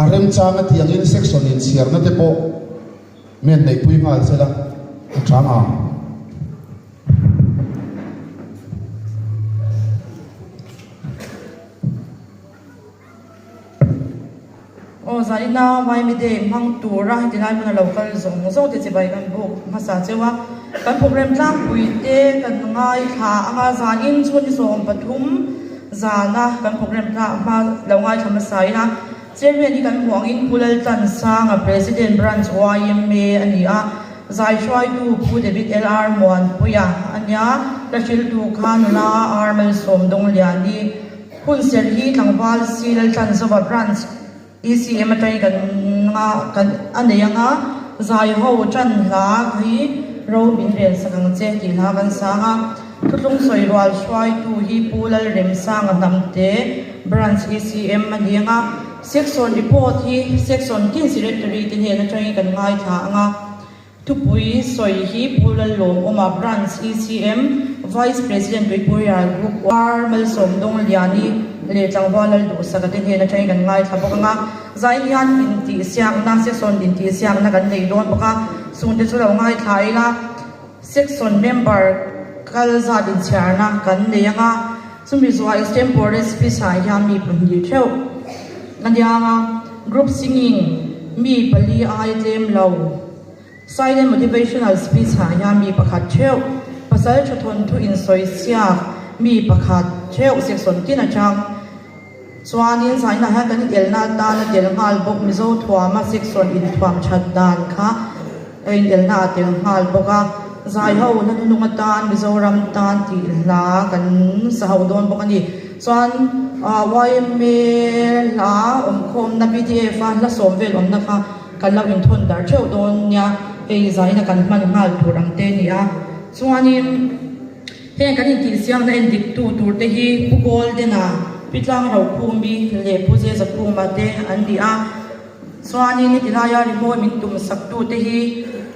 arem changa tiang in section in siar na te po men nei pui ngal sela changa Zaina vai mi de mang tura hinai mun local zong zo te chibai kan buk masa chewa kan program tlang puite kan ngai kha anga zan in chun som pathum zana kan program tla ma longai thamasai na chairman ni kan huang in pulal tan sang a president branch YMA ania zai shwai tu pu David LR mon puya ania rachil tu khanula armel som dong liani hun ser hi tlangwal sil tan zova branch ECM atay kan anaya nga zai ho chan la hi ro bin rel sakang che ti la kan sa nga tutlung soi rwal shwai tu hi pulal rem sang namte branch ECM ania nga section report hi section kin secretary tin he na trai kan ngai tha nga tupui soi hi pulal lom oma branch ECM vice president Victoria group armel som dong liani le tlangwal al do sakatin he na trai kan ngai tha bok nga zaian inti siang na section inti siang na kan nei don boka sunde chu lo ngai thai la section member kal za din charna kan nei nga sumi zwa extempore speech ha ya mi pundi theu ngandianga group singing mi pali ai tlem lo silent motivational speech ha ya mi pakhat theu pasal chathon thu in soi sia mi pakhat theu section kin achang Swanin saina ha kan elna ta na telngal bok mizo thwama section in thwam chat dan kha ein elna telngal boka zai ho na nunga tan mizo ram tan ti la kan sa ho don bokani swan YMA la khom na PDF la som vel na kha kan lo in thon dar cheu don nya ei zai na kan man hal thuram te ni a swanin he kan ti siam na endik tu tur te hi pugol de na pitlang rau khumbi le puje za khuma te andia swani ni tilaya ri mo min tum saktu te hi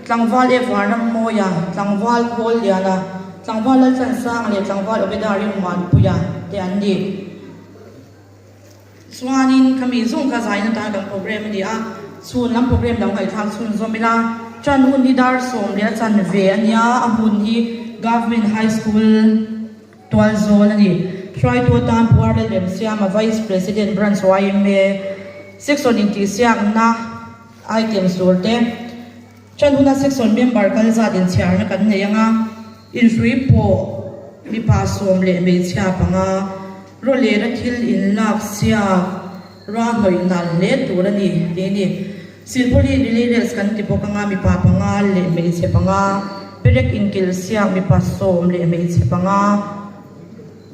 tlangwal e varam moya tlangwal khol liana tlangwal al san sang le tlangwal obedari man puya te andi swani kami zung ka zaina ta kan program dia sun lam program dang kai thang sun zomila chan hun ni dar som le chan ve ania amun hi government high school twal zone ani try to tan puarel dem siam a vice president branch YMA section inti siang na item sorte chan huna section member kal za din chiar na kan ne yanga in free po mi pa som le me chia panga ro le ra thil in lak sia ra noi nal le tur ani de ni silpoli leaders kan ti pokang mi pa panga le me che panga perek in kil sia mi pa som le me che panga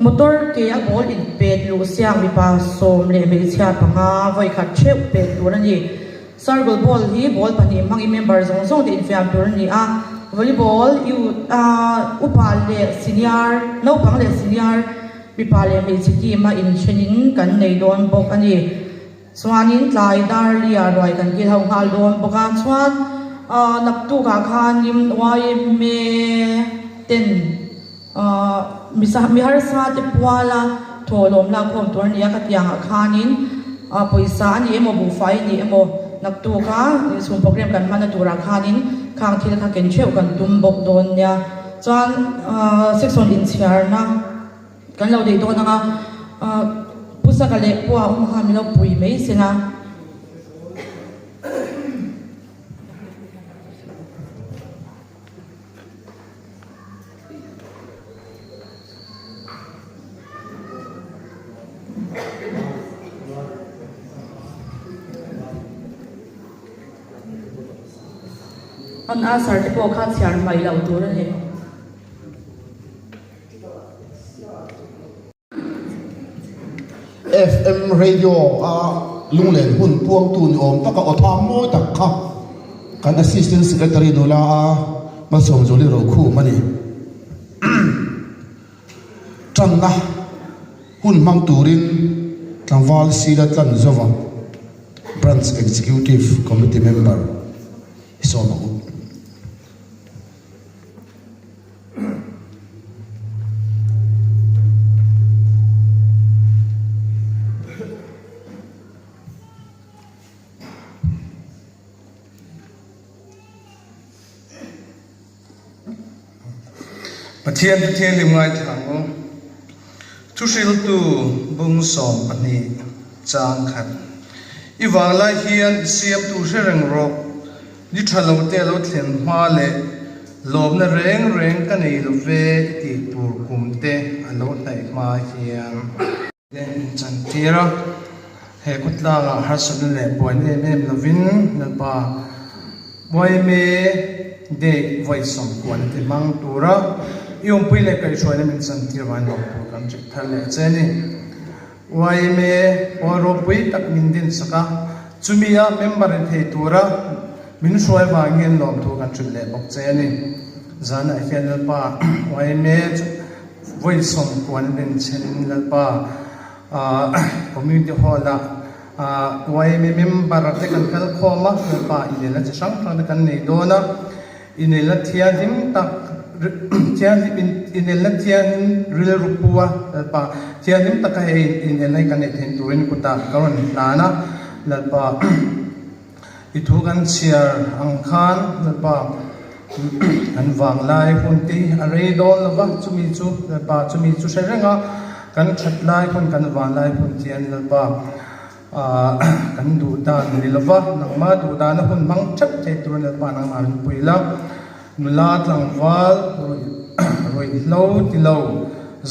motor ke a bol in pet lu siang mi pa som le me chia panga voi khat cheu pet tur ani circle ball hi ball pani mangi member zong zong de infam tur ani a volleyball you upal le senior no pang le senior mi pa le me chi ma in chenin kan nei don bok ani swanin tlai dar lia roi kan ki hau hal don boka chuan nak tu ka khan nim YMA ten mi har sa te puala tholom la khom tor nia ka tiang khanin poisa ani emo bu fai ni emo nak tu ka sum program kan mana tura khanin khang thil kha ken cheu kan tum bok don nia chuan section in chiar na kan lo dei don nga pusa ka le puwa ha mi lo pui mai sina on asar te po kha chiar mai lo tur ani FM radio lunglen hun puang tun om taka otham mo tak kha kan assistant secretary dola ma som joli ro khu mani tanna hun mang turin tlangwal sila tlan zova branch executive committee member isoma Pathian tu thiên lim ngai thang thu sil tu bung som pani chang khat iwang lai hian siam tu sereng rok ni thalo te lo thlen hma le lob na reng reng ka nei lo ve ti tur kum te alo nai ma hian den chan tira he kutla nga har sun le boy ne mem lovin na pa boy me de voi som kwan ti mang tura yung pile kai chhoina min chan tir wan lo pu kam chik thar le cheni wai me oro pui tak min din saka chumia member the tura min shoi wa ngien lom thu kan chul le bok cheni zana hian pa wai me voi som kwan den chen la pa community hall la wai me member te kan kal khoma pa inela chi sang thang kan nei dona inela thian him tak thian inela thian ril rupua pa thian him tak he inela kan nei then turin kuta karon lana la pa ithu kan share ang khan la pa kan wang lai hunti arei dol lawa chumi chu la pa chumi chu serenga kan that lai kon kan wang lai hun chian la pa kan du da ni lawa nang ma du da na hun mang chat che tur la pa nang ma puila nula tlang wal roi lo ti lo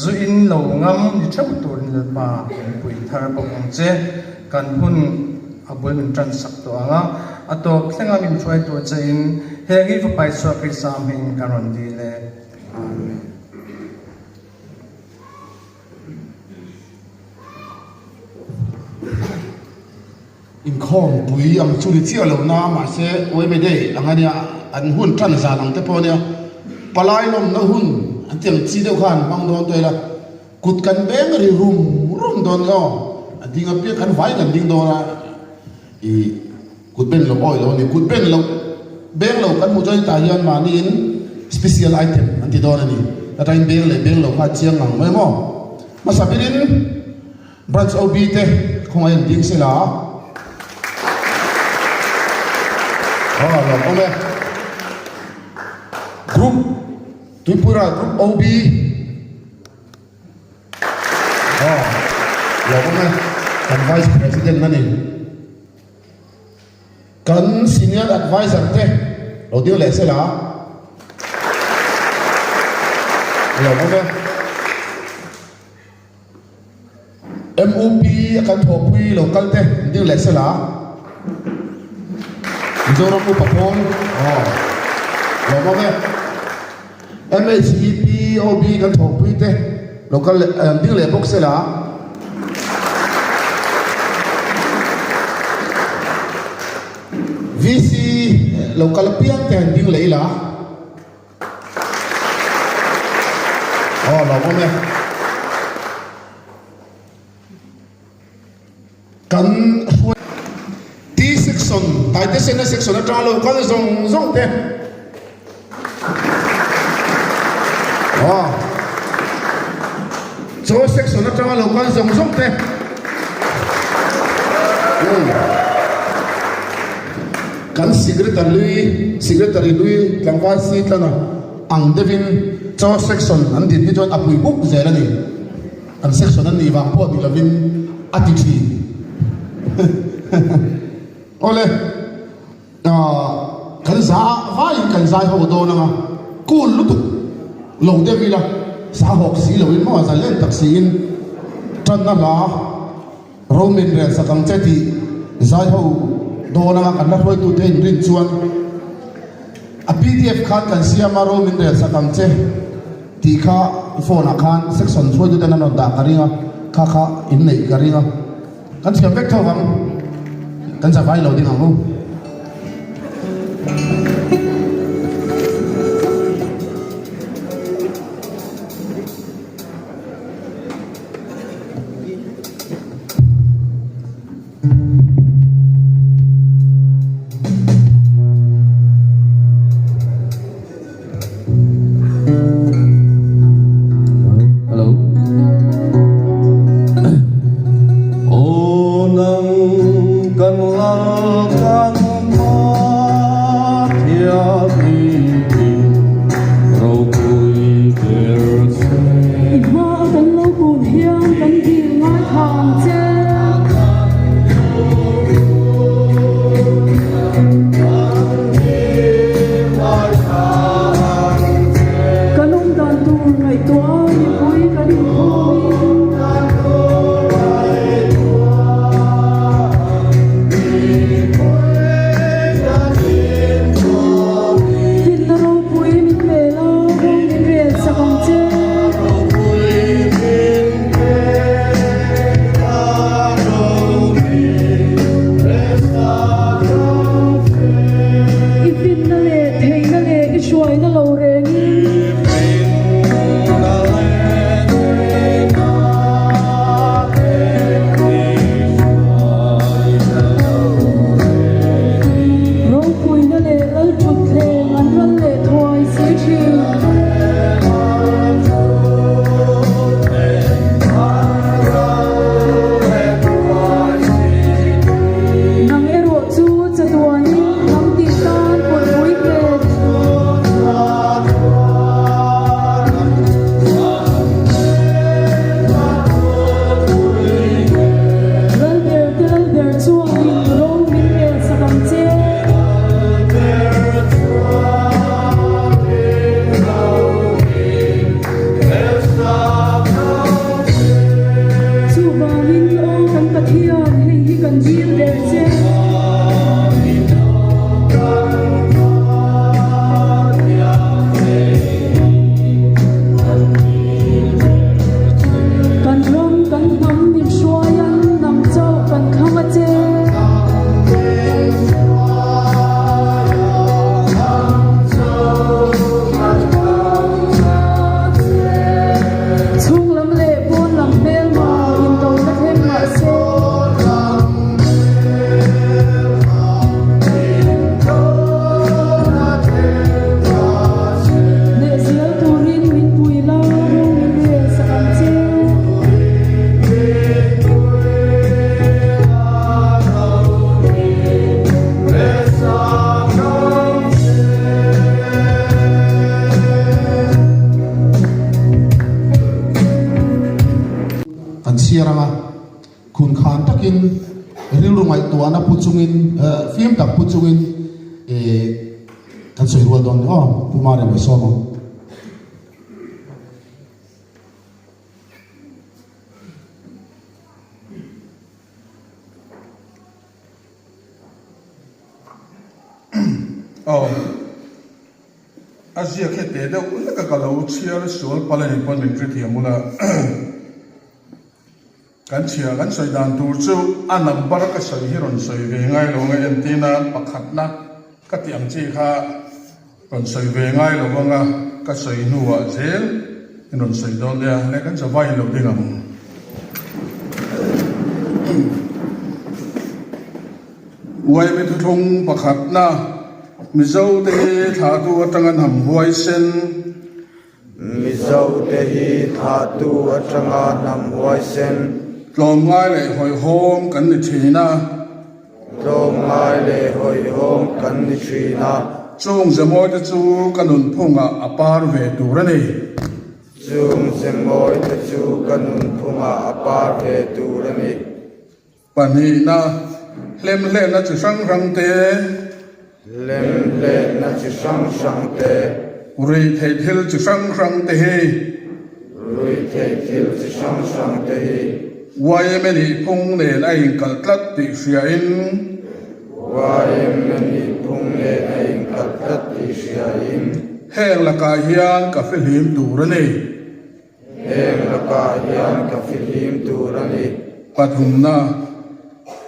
zu in lo ngam ni thap tur la pa pui thar pa ong che kan hun abul min tran sak to anga ato thlenga min choi to chain hegi fa pai so pi sam hin karon di le amen. in khom pui am chuli chi lo na ma se oi be dei angania an hun tran za lang te po ne palai lom na hun an tiang chi deu khan mang don toi la kut kan beng ri rum don lo adinga pe kan vai kan ding do na i kut ben lo oi lo ni kut ben lo beng lo kan mu joi ta hian ma ni in special item an ti do na ni ta tain beng lo kha chiang ang mai mo ma sabirin branch ob te khong ai ding se la lo kome group Tripura group OB lo kome kan vice president nani kan senior advisor te lo dio le se la lo kome MOP kan thopui local te dio le se la Zoro ko papon lo mo ke MHEP OB kan thok pui te local ding le box la VC local piang te ding le la lo mo me kan section tại thế section ở trong lâu có rong thế chỗ section ở trong lâu có rong thế kan secretary lui lang va si tana ang devin cho section an din hi jon apui buk zela ni an section an ni wang po bi lavin attitude ole kan za vai kan za ho do na ku lu tu lo de vila sa hok si lo in mo za len tak si in tan na la romin re sa kang cheti za ho do na kan na hoi tu te rin chuan a PDF khan kan sia ma romin re sa kang che ti kha phone khan section choi du na no da karinga kha in nei karinga kan siam vek tho bang kan sa vai lo ding ang kan lang kan Ifin na le, thei na le, ishuay na lo rengin. Rong pui na le, lal chut le, an ral le, thuay si chiu. Nang ero chu chaduani, nang ti tan pui pui ke. Lal ber chuang in rong min ke sakam che. Chu wangin o kan pathian hei hi kan jil der che. Kan rom kan ham min shuayan nam chau kan khama che. Chung lam le pon lam bel ma in do na hem ma se. Ne sial turin min pui la rong min re sakam che. kan siaranga kun khan takin rilrungai tuana puchungin film tak puchungin kan soi rual don pumare mai somo Asia khete da unna ka kalau chiar sual palani pon min tri mula kan chia kan soi dan tur chu a number ka soi hiron soi ve ngai lo ngai antina pakhat na ka tiang chi kha ron soi ve ngai lo nga ka soi nuwa zel ron soi don ya le kan sa vai lo dingam wai me thung pakhat na mizo te tha tu atangan ham huai sen mizo te hi tha tu atanga nam huai sen tlom ngai le hoi hom kan ni thina tlom ngai le hoi hom kan ni thina chung zamoi te chu kanun phunga apar ve turani chung zemoi te chu kanun phunga apar ve turani pani na lem le na chu sang rang te lem le na chi sang sang te uri thei thil chu sang rang te he rui te thil chi sang sang te hi wai me ni phung ne na in kal tlat ti sia in wai me ni phung le ai kal tat ti sia in heng la ka hian ka filim turani heng la ka hian ka filim turani pathum na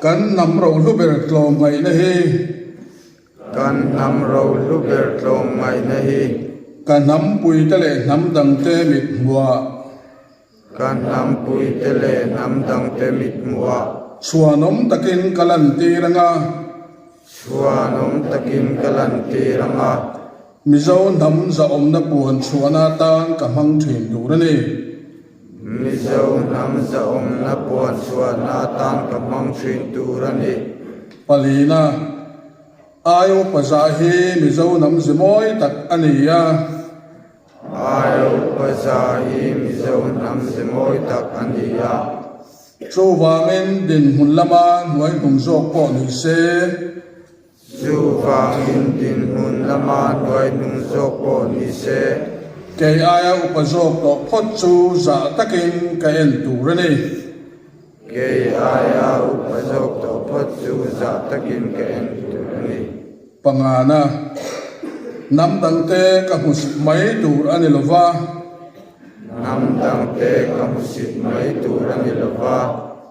kan nam ro lu ber tlom ngai na he kan nam ro lu ber tlom ngai na hi ka nam pui te le nam dang te mit hua kan nam pui te le nam dang te mit mua suanom takin kalan ti ranga suanom takin kalan ti ranga mizo nam za om na puan chuana tan ka mang thin turani mizo nam za om na puan suana tan ka mang thin turani palina ayo pazahi mizo nam zimoi tak ania ayo pazahi mizo nam zemoi tak ania chu wangin din hun lama nuai hung zok po ni se chu wangin din hun lama nuai hung zok po ni se ke aya upazok to phot chu za takin ka en turani ke aya upazok to phot chu za takin ka en turani pangana nam dang te ka mus mai tur ani lova nam dang te ka musit mai turani lova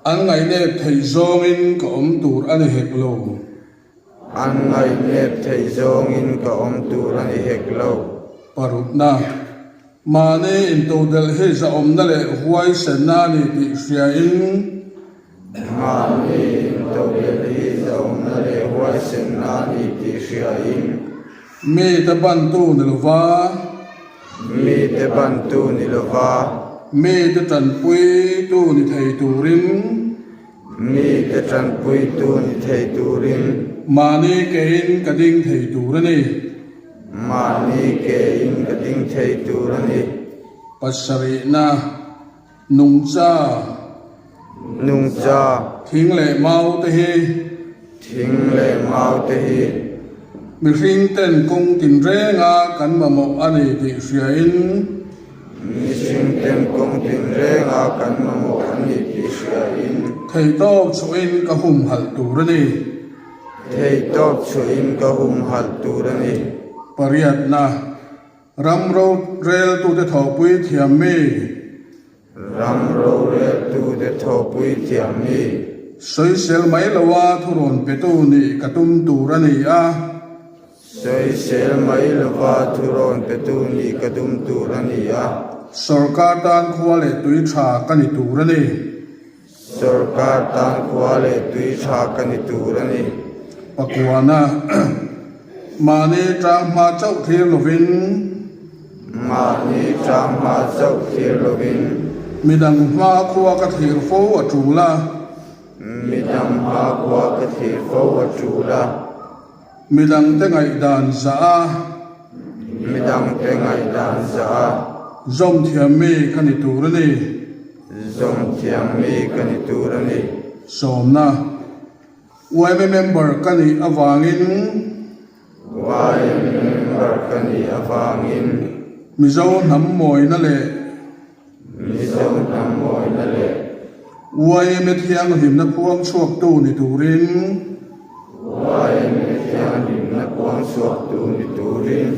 an ngai ne thei zong in ka om tur ani hek lo an ngai nep thei zong in ka om tur ani hek lo parut na mane in to del he za om na le huai sen na ni ti sia in mane in to del he za om na le huai sen na ni ti sia in me ta ban tu ni lo va mi te ban tu ni lo va me ta tan pui tu ni thei turin mi te tran pui tu ni thei turin mane ke in ka ding thei turani mani ke in ka ding thei turani pasari na nung cha nung cha thing le mau te hi thing le mau te hi mi hring ten kong tin re nga kan ma mo ani ti sia in mi sing ten kong tin re nga kan ma mo ani ti sia in thei to chu in ka hum hal turani thei top chu in ka hum hal turani pariat na ram ro rel tu te tho pui thiam mi ram ro re tu de tho pui thiam mi soi sel mai lawa thuron pe tu ni katum turani a soi sel mai lova thuron pe tu ni kadum turani a sarkar tan khwale tui tha kani turani sarkar tan khwale tui tha kani turani pakwana mane tra ma chau thir lovin mani tram ma chau thir lovin midang ma khwa ka thir fo atula midam ha kwa ka thir fo atula midang te ngai dan za midam te ngai dan za zom thiam mi kani turani zom thiam mi kani turani somna wai member kani awangin wai member kani awangin mizo nam moi na le mizo nam moi na le wai me thiang him na puang chuak tu ni turin wai me thiang him na puang chuak tu ni turin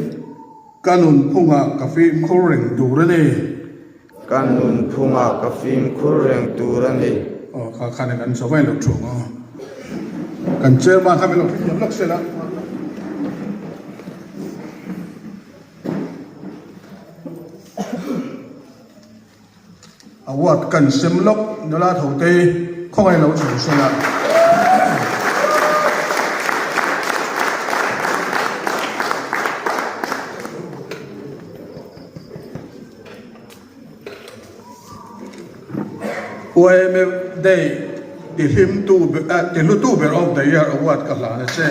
kanun phunga ka fim khureng turani kanun phunga ka fim khureng turani kha khane kan so vai lo thung kan chairman ha lo yam lak se la awat kan semlok nola thote khongai lo chu se la OMF Day the him to the YouTuber of the year award ka la na che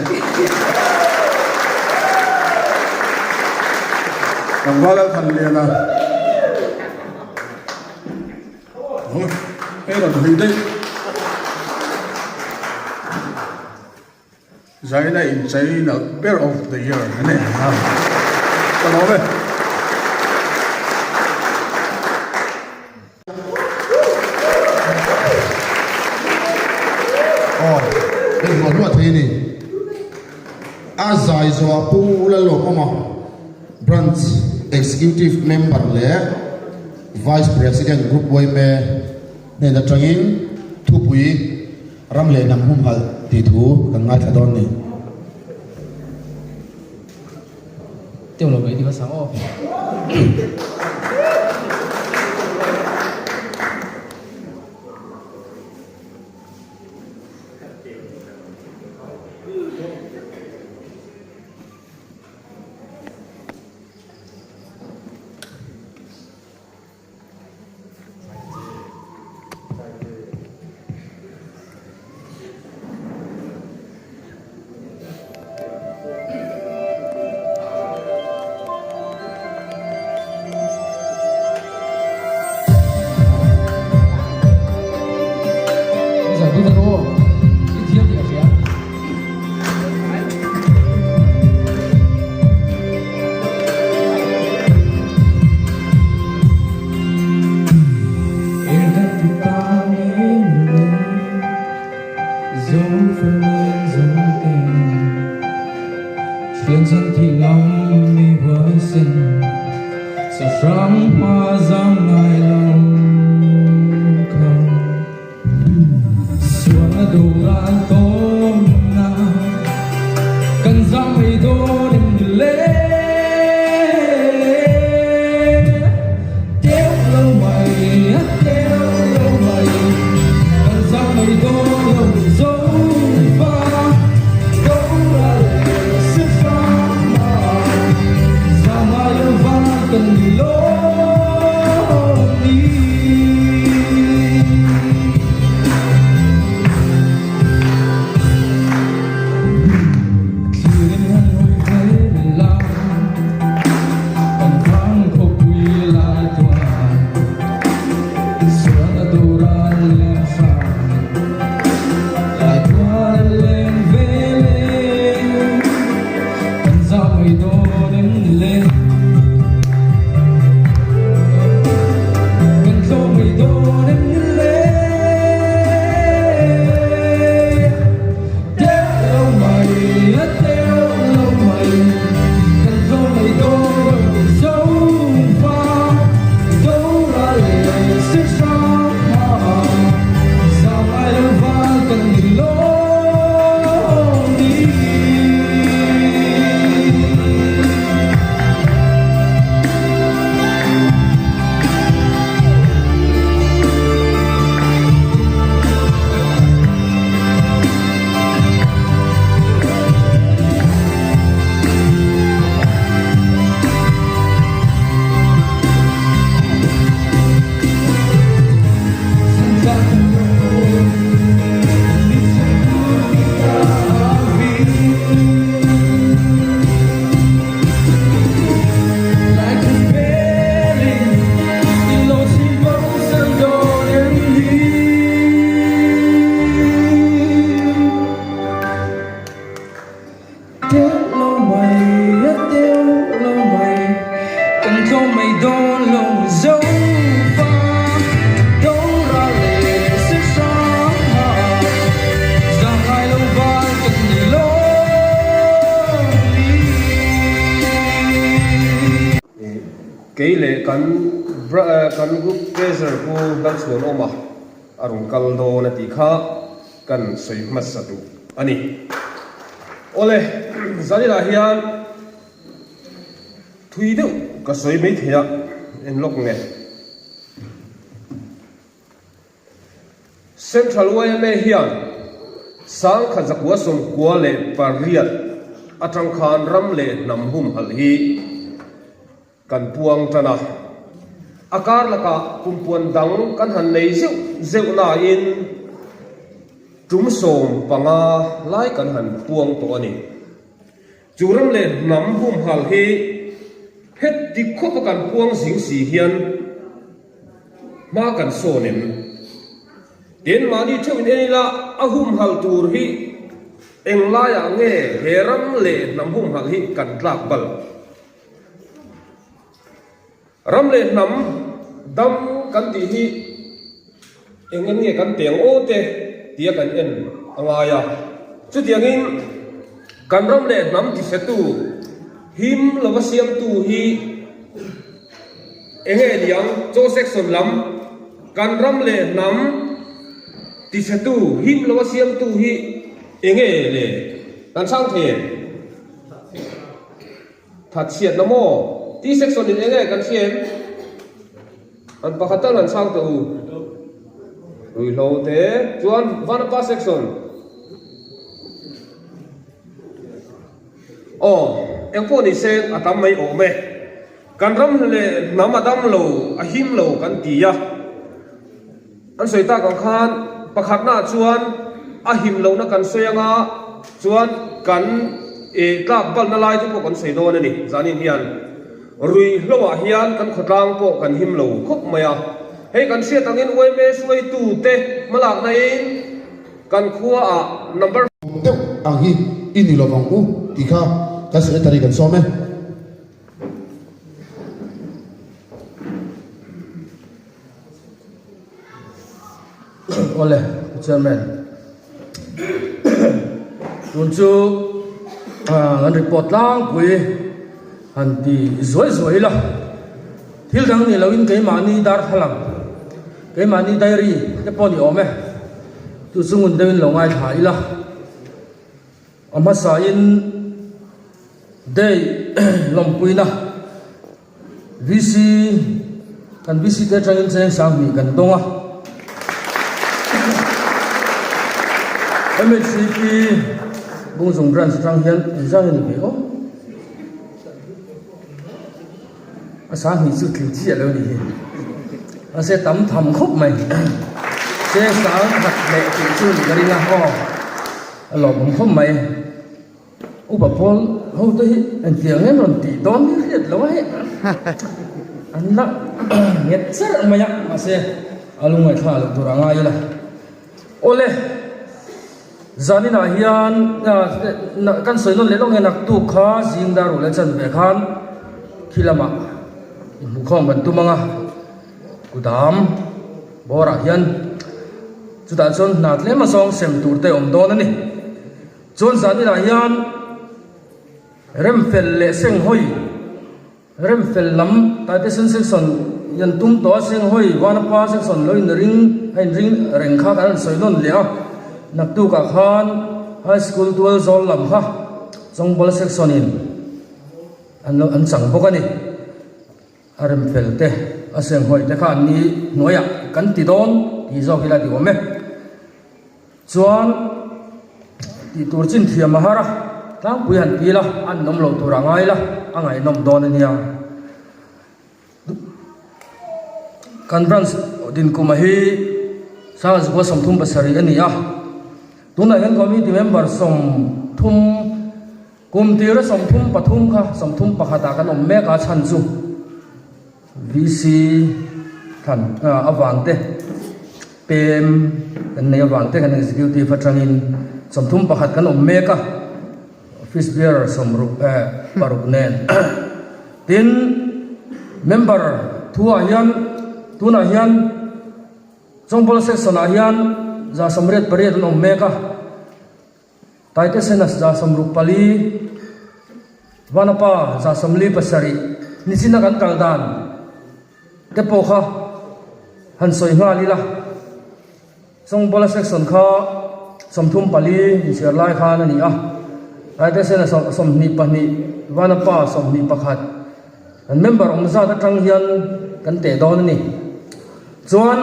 nang wala than le na era de hinde zaina in China bear of the year ne ha ta lo ve cái nguồn nuôi thế này azai zo pu la lo koma branch executive member le vice president group boy me ne na trangin thu pui ram le nam hum hal ti thu kan ngai thadon ni tiêu lộ mấy thì có sáng ô Thiên dân thì lòng mi với sinh sao sáng hoa giang ngài lòng không cái lệ kan group treasure ku dal suan oma arung kaldo na ti kha kan soi masatu ani ole zani la hian thui deuh ka soi mai thia en lok nge central way me hian sang kha zakwa som kwa le pariat atang khan ram le nam hum hal hi kan puang tana akar laka kumpuan dang kan han nei zeu na in tum som panga lai kan han puang to ani churam le nam hum hal hi het di khop kan puang sing si hian ma kan sonem den mani thewin enila ahum hal tur hi engla ya nge heram le nam hum hal hi kan tlak bal ram le nam dam kan ti hi engen nge kan teng o te tia kan en anga ya chu tiang in kan ram le nam ti setu him lawasiam tu hi enge liang cho section lam kan ram le nam ti setu him lawasiam tu hi enge le kan sang the that siat namo ti section in enge kan siam an pakhatan an sang tu rui lo te chuan van pa section em pho ni sen atam mai o me kan ram le nam adam lo ahim lo kan ti ya an soita kan khan pakhat na chuan ahim lo na kan soyanga chuan kan e tlak bal na lai tu kan sei do na ni zanin hian rui lowa hian kan khotlang po kan him lo khop maya hei kan sia tangin oi me suai tu te malak na in kan khuwa a number deuh ang hi ini lo vang u ti kha ka se tari kan so me ole chairman tunchu an report lang pui han ti zoi la thil dang ni lawin ke mani dar thalang ke mani diary te poni ome tu sungun dewin lo ngai thai la ama sa in day lompuina VC kan VC te trangin cheng sang mi kan donga MHCP bung sung branch trang hian zang ni be o asa ni chu thil chi lo ni ase tam tham khop mai se sang hat le chi chu ni gari na ho alo bum khop mai upa pol ho to hi an tiang en ron ti don ni riat lo he an na nget ser maya ase alungai tha lo turanga ila ole zanina hian kan soinon le long enak tu kha jingdaru le chan ve khan khilama mukhom ban tumanga kudam bora hian chuta chon natle ma song sem turte om don ani chon zanina hian remfel le seng hoi remfel lam ta te sen section yan tum to seng hoi wana pa section loin ring hain ring reng kha kan soinon le a nak tu ka khan high school 12 zol lam kha zongbol section in an chang bokani arem felte aseng hoi te khan ni noya kan ti don ti zo hila di ome chuan ti tur chin thia mahara tang puyan pila an nom lo turangai la angai nom don ania kan branch din kumahi sa zuwa somthum basari ania tuna hian committee member som thum kumtira som thum pathum kha som thum pakhata kan om me ka chan chu VC kan awangte pem kan nei awangte kan executive atangin som thum pakhat kan om me ka office bearer som ru paruk nen tin member thua hian tuna hian zongbol section a hian za samret pariat no meka taite senas za samruk pali vanapa za samli pasari nisina kan kaldan te pokha han soi nga lila zongbol section kha somthum pali nisir lai khan ani a taite senas somni pani vanapa somni pakhat an member omza ta tang hian kan te don ni chuan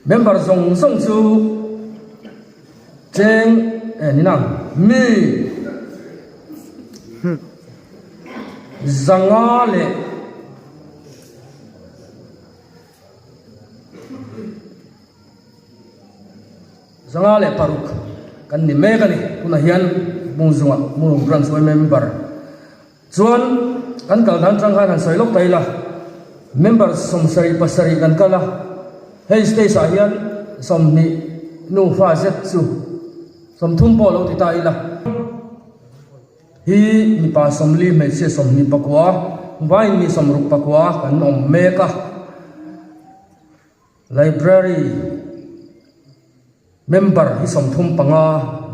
member song chu cheng ni nang mi zanga le paruk kan ni me kan ni kuna hian mungzunga mung branch member chuan kan kal dan tang han soi lok taila member som sari pasari kan kala hei stage a hian som ni nu fa zet chu som thum po lo ti ta ila hi mi pa som li me se som ni pakwa vai mi som ruk pakwa kan om me ka library member hi som thum panga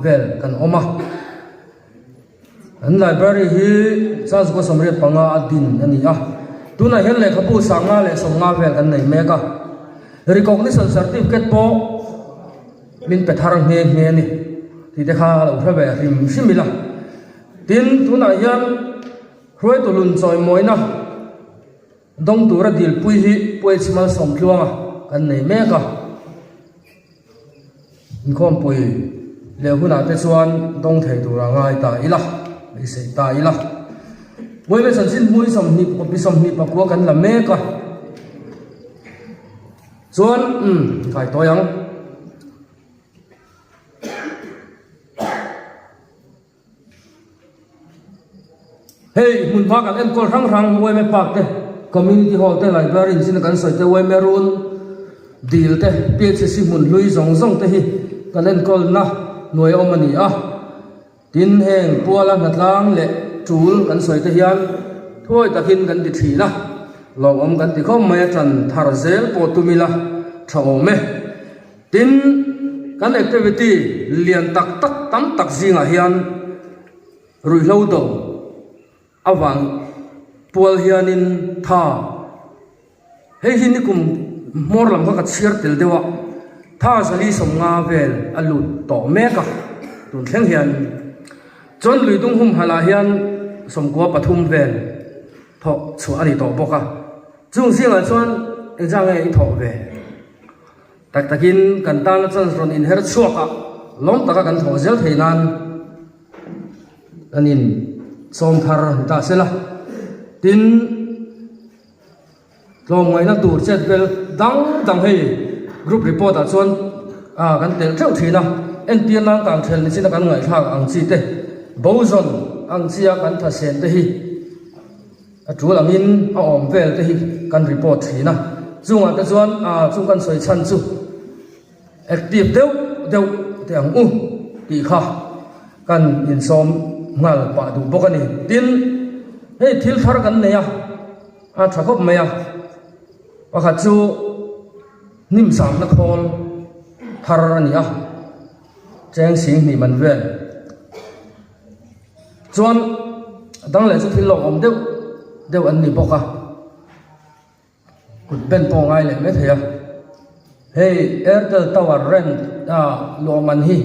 vel kan oma an library hi chas ko som re panga adin ani a tuna hian le khabu sanga le som nga vel kan nei me ka recognition certificate po min petharang nge ni ti dekha lo thave rim simila tin tuna yan hroi to lun choi moina dong tura dil pui hi pui chimal som tluanga kan nei meka inkhom pui le huna te chuan dong thei tura ngai ta ila ei sei ta ila moi me san sin mui som ni kopi som ni pakwa kan la meka chuan kai to yang hey mun pa kan en kol rang moi me pak te community hall te library sin kan soi te wai merun deal te PHC mun lui zong te hi kan en kol na noi omani a tin heng puala natlang le tul kan soi te hian thoi takin kan ti thina lo om kan ti khom mai chan thar zel po tumila thome tin kan activity lian tak tam tak zinga hian rui lo do awang pual hianin tha hei hini kum mor lam ka chir tel dewa tha zali som nga vel alut to meka tun thleng hian chon luitung hum hala hian somkua pathum vel tho chu ani to boka chung singa chuan exang e tho ve tak takin kan tan chan ron in her chuaka lom taka kan tho zel theinan anin som thar ta sela tin lom ngai na tur chet vel dang hei group report a chuan kan tel theu thina NPN lang kang thel ni sina kan ngai thak ang chi te bozon ang chia kan tha sen te hi a chu langin a om vel te hi kan report thina chunga te chuan chung kan soi chan chu active deu te ang ti kha kan in som ngal pa du bokani tin hei thil thar kan neya a thakop maya pakhat chu nim sam na khol thar ani a cheng sing ni man vel chuan dang le chu thil lom om deu an ni boka kut ben po ngai le me thea hey Airtel tower rent lo man hi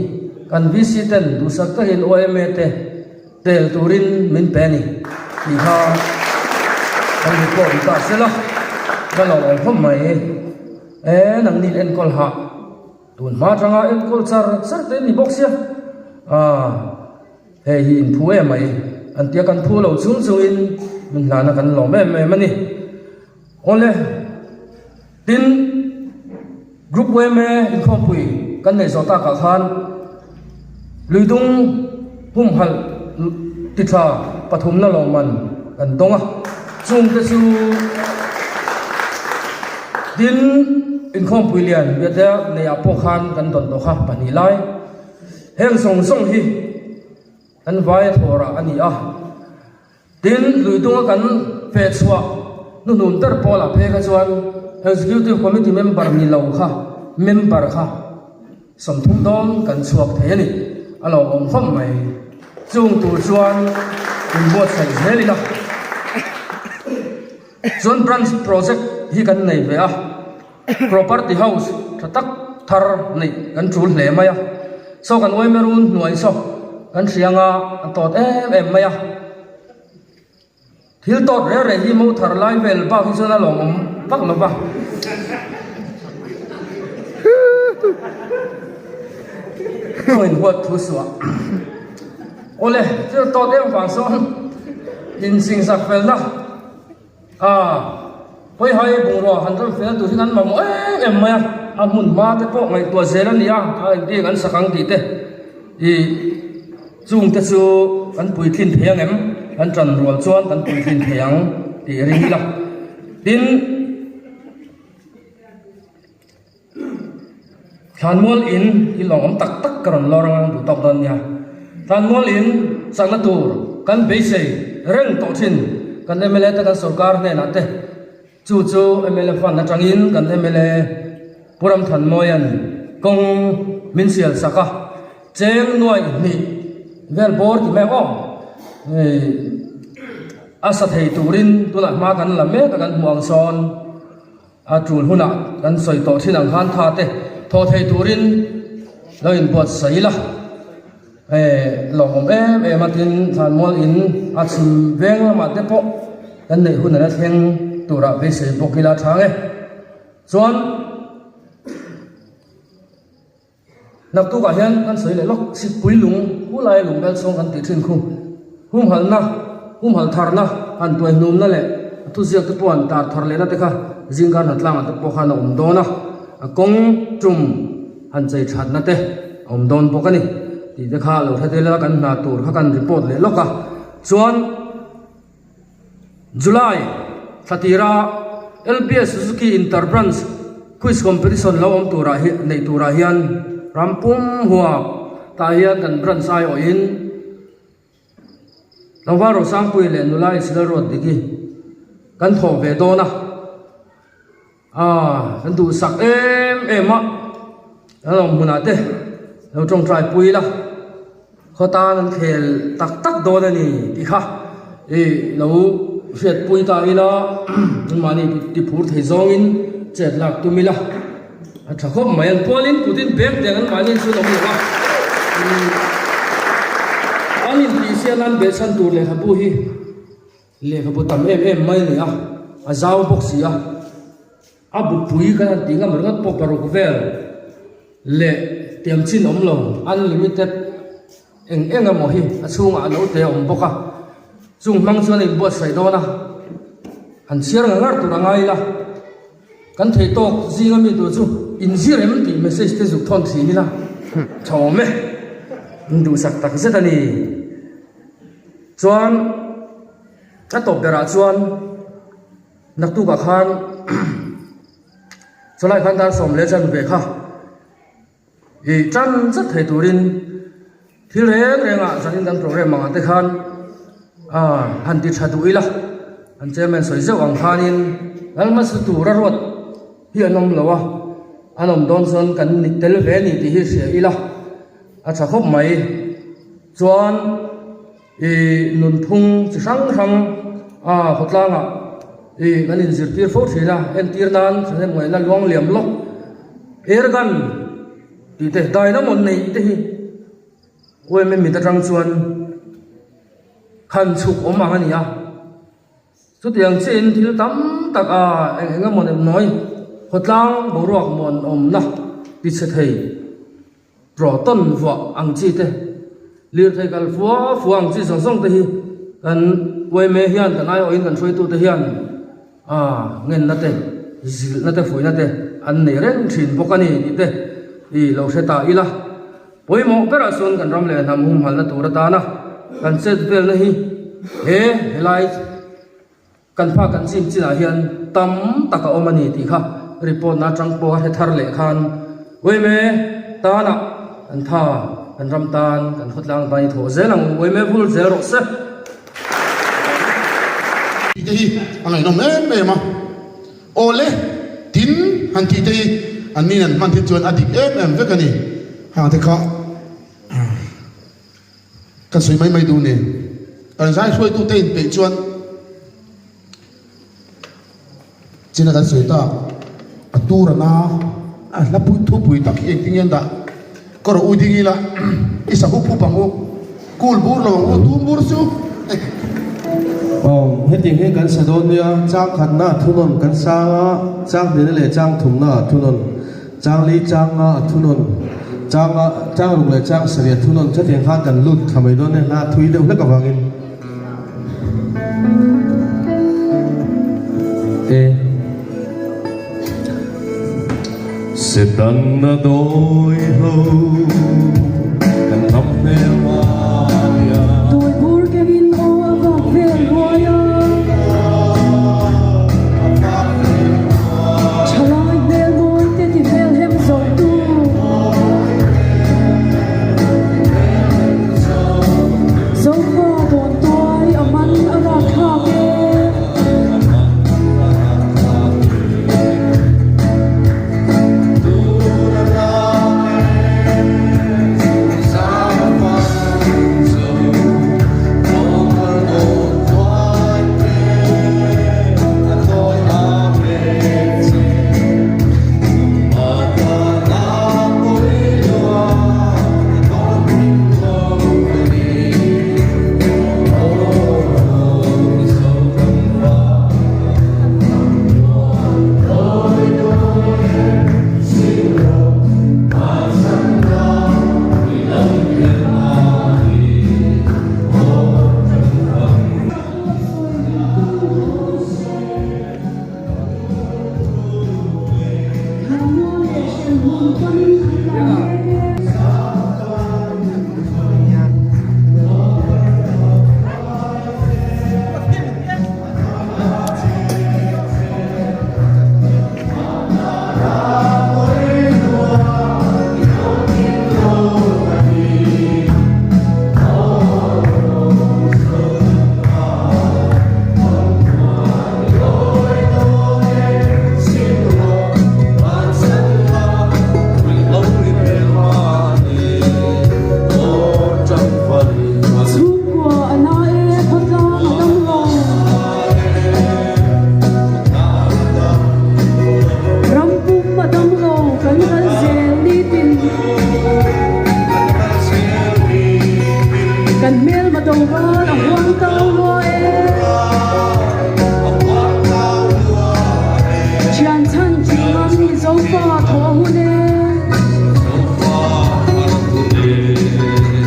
kan visiten du sak ta hin OMA te tel turin min pe ni ni ha kan ni ko ta sela kan lo om phom mai nang ni en kol ha tun ma tanga en kol char te ni boxia hei hi in phu em mai an tia kan phu lo chung in min la na kan lo me mani ole tin group we me in khom pui kan nei zota ka khan luidung hum hal titha pathum na lo man kan donga chung te chu tin in khom pui lian ve da nei a po khan kan don do kha pani lai heng song hi an vai thora ani tin luidung kan fe chua nu nun tar pola phe ka chuan executive committee member ni lo kha member kha somthum dom kan chuak the ani alo om phom mai chung tu chuan in bot sai helina zone branch project hi kan nei ve property house thatak thar nei kan chul hle maya so kan oi merun nuai so kan sianga tot em maya thil tot re hi mo thar lai vel ba hi chona lom pak lo ba in what thu suwa ole thil tot em wang son in sing sak fel na hoi hai bung ro han ram fel tu hin ma mo em maya amun ma te po ngai tua zela nia ti kan sakang ti te i chung te chu kan pui thin thiang em kan tran rol chuan kan pui thin thiang ti ring la tin thanmol in ilong om tak karon lorang bu tok don nia thanmol in sangna tur kan beise reng to thin kan MLA ta kan sarkar ne na te chu MLA fan na tangin kan MLA puram thanmoyan kong minsial saka cheng noi ni vel bor ki me om asa thei turin tuna ma kan la me ka kan muang son a tul huna kan soi to thin ang han tha te tho thei turin loin bot saila lom matin than mol in a chim veng ma te po kan nei hun na theng tura ve se bokila thange chuan nak tu ka hian kan soi le lok si pui lung hu lai lung bel song kan ti thin khu hum hal thar na an toy num na le tu ziak te pon tar thar le na te kha jinggan hatlang at po kha na do na kong tum han chai that na te don pokani ti te kha lo thate la kan na tur kha kan report le loka chuan July Fatira LBS Suzuki Interbranch quiz competition lo tura hi nei tura hian rampum huwa ta hian kan branch ai o in lawaro sang pui le nulai sila road digi kan tho ve do na kan du sak em lo munate lo trong trai pui la khota nan khel tak do na ni ti kha lo fiat pui ta ila mani ti phur thei zong in chet lak tu mila thà khóc mày ăn polin putin bem để ăn mày nên suy động được anh in đi xe lan bê san tour lệ habu hi lệ habu tam em mai nè à zao boxi abu pui cái tiếng mà nó bốc vào cái vel lệ tiệm chín ống lồng unlimited em mà hi chung à nấu tè ống bốc chung mang cho nên bớt sấy đó na anh xia ngar tu rangai la kan thei tok zinga mi tu chu in zir em ti message te zuk thon thi ni la chome ndu sak tak zeta ni chuan a top bera chuan nak tu ka khan cholai khan dar som le chan ve kha i chan chat thei turin thil renga zanin dan program ma te khan han ti thadu ila an chairman soi zo ang khanin alma su tu ra rot hi anom lawa anom don son kan ni tel ve ni ti hi sia ila a cha khop mai chuan nun thung chi sang hotlanga kan in zir tir fo thila en tir nan se moi na luang liam lok ergan ti te dai na mon nei te hi oi me mi ta tang chuan khan chuk om ang ania chu tiang chen thil tam tak enga mon em noi hotlang boruak mon om na pi che thei pro ton wa ang chi te lir thei kal fuang chi song song te hi kan oi me hian kan ai oin kan throi tu te hian ngen na te zil na te foi na te an nei ren thin bokani ni te I lo se ta ila poi mo pera son kan ram le nam hum hal na tur ta na kan set vel na hi helai kan pha kan sim china hian tam taka omani ti kha report na tang po he thar le khan oi me ta na an tha kan ram tan kan khotlang bai tho zelang oi me vul zero se ti angai nom em ma ole tin han ti te an ni an man ti chuan adik em ve kani ha te kha kan soi mai du ne kan sai soi tu te pe chuan china kan soi ta atura na la pui thu pui tak ek tingian da kor u dingila isa hu pu pangu kul bur lo u tu bur su hết tiếng hết cắn sài đôn nha trang khăn na thu non cắn sang trang đến lệ trang thùng na thu non trang lý trang thu non trang lục lệ trang sài thu non chất tiếng khăn cắn lụt thầm ấy đôn này là thui đều hết cả vàng in sẽ tăng na đôi hâu cắn thắm em tôi buồn cái in hoa vàng về hoa Chalai bel moi te ti bel hem zo tu zo fa don toi aman ara kha ke mel mà đầu ba là hoang tao hoa chian chan chỉ ngắm dấu pha thọ hune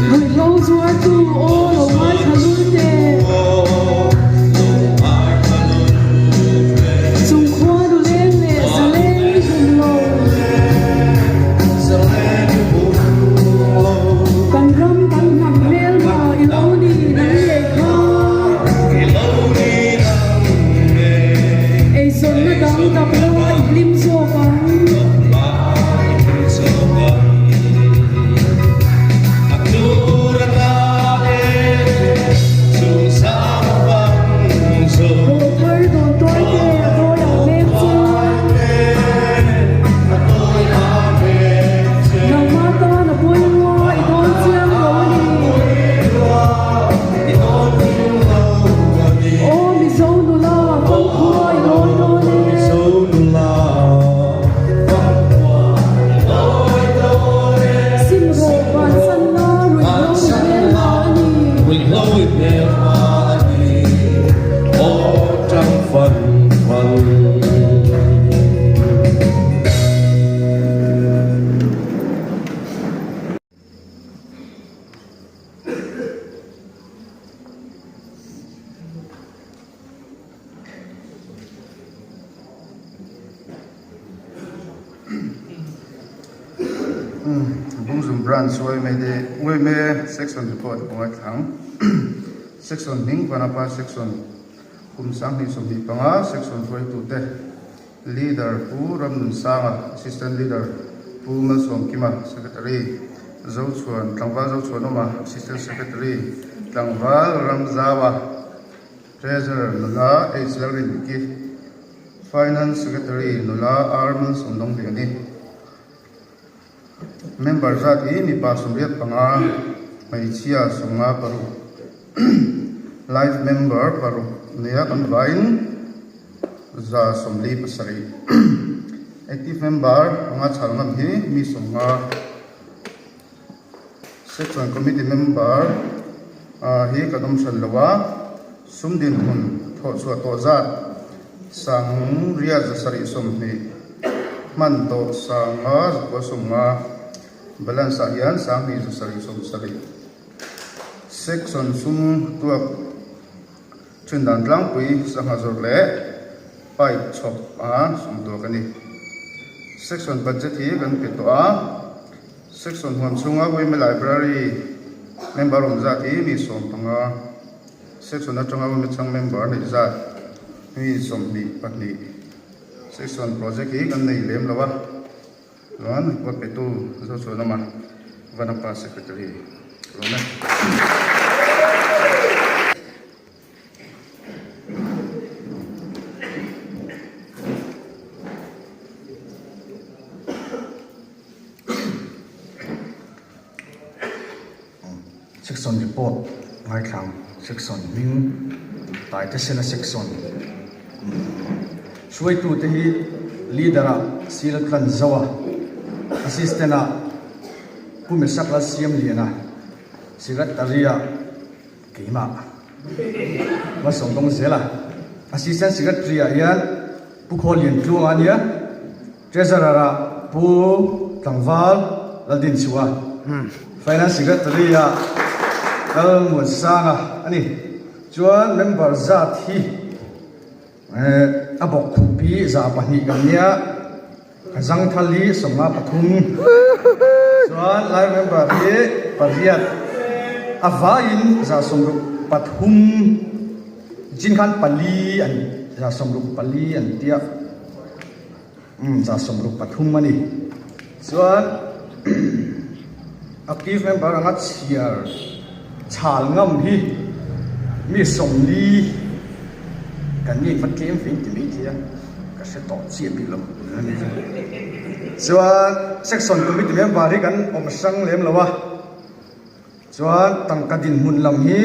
người lâu chúa tu ô lâu mai thà luôn đê chung khoa đủ lên lệ sa lên dừng lâu càng râm càng nằm mel mà yêu lâu đi nắng lệ kha ai xuân nó đang tập lâu ai lim xô vắng bung zum branch wai me de wai me section report wai thang section ning panapa section kum sang ni som hi panga section 42 te leader pu ram nun sanga assistant leader pu ma som kima secretary zau chuan tlangwa zau chuan ma assistant secretary tlangwa ram zawa treasurer nula HLR ki finance secretary nula arman sondong de ni member zat i mi pa sumriat panga mai chia sunga paru live member paru nia kan vain za somli pasari active member anga chalngam hi mi sunga section committee member hi kadam shalwa sumdin hun tho chu to za sang ria za sari somni man to sanga ko sunga balance ayan sang ni sari som sari section sum tuak chindan tlang pui sanga zor le pai chop a sum do kani section budget hi kan pe to a section hon sunga we me library member om za ti mi som panga section atanga we chang member ni za mi som ni patni section project hi kan nei lem lawa Luan, buat itu, so nama, Vanapa Secretary. Luan. Section report, ngay khang section ning, tại cái section. Suy tu thì leader sila kan zawa. Assistant pumisak la siam liana secretary kima masong dong zela assistant secretary yan pukholian tluang ania treasurer pu tangwal ladin suwa finance secretary kal mun sanga ani chuan member zat hi abok khupi za pahni gamnia Kazang thali somma pathum chuan lai member hi pariat avain za somru pathum jinkhan pali an za somru pali an tia za somru pathum ani chuan active member anga chiar chal ngam hi mi somli kan ni fat kem fin ti mi tia ka se to chi bi lo chuan section committee member hi kan om sang lem lawa chuan tangkadin mun lam hi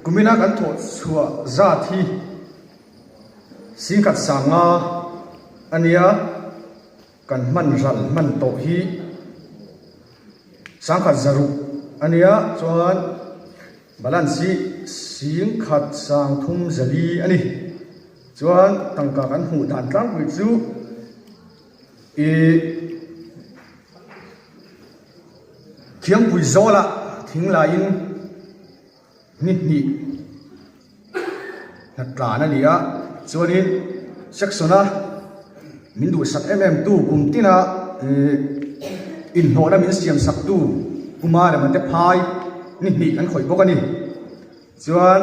kumina kan tho chua za thi singkat sanga ania kan man ral man to hi sangkhat zaru ania chuan balance siang khat sang thum zali ani chuan tangka kan hu dan tlang pui chu khiang pui zola thing la in ni na tla na lia chuan in seksona min du sak tu kumtina in hona min siam sak tu kuma le man te phai ni kan khoi bok ani chuan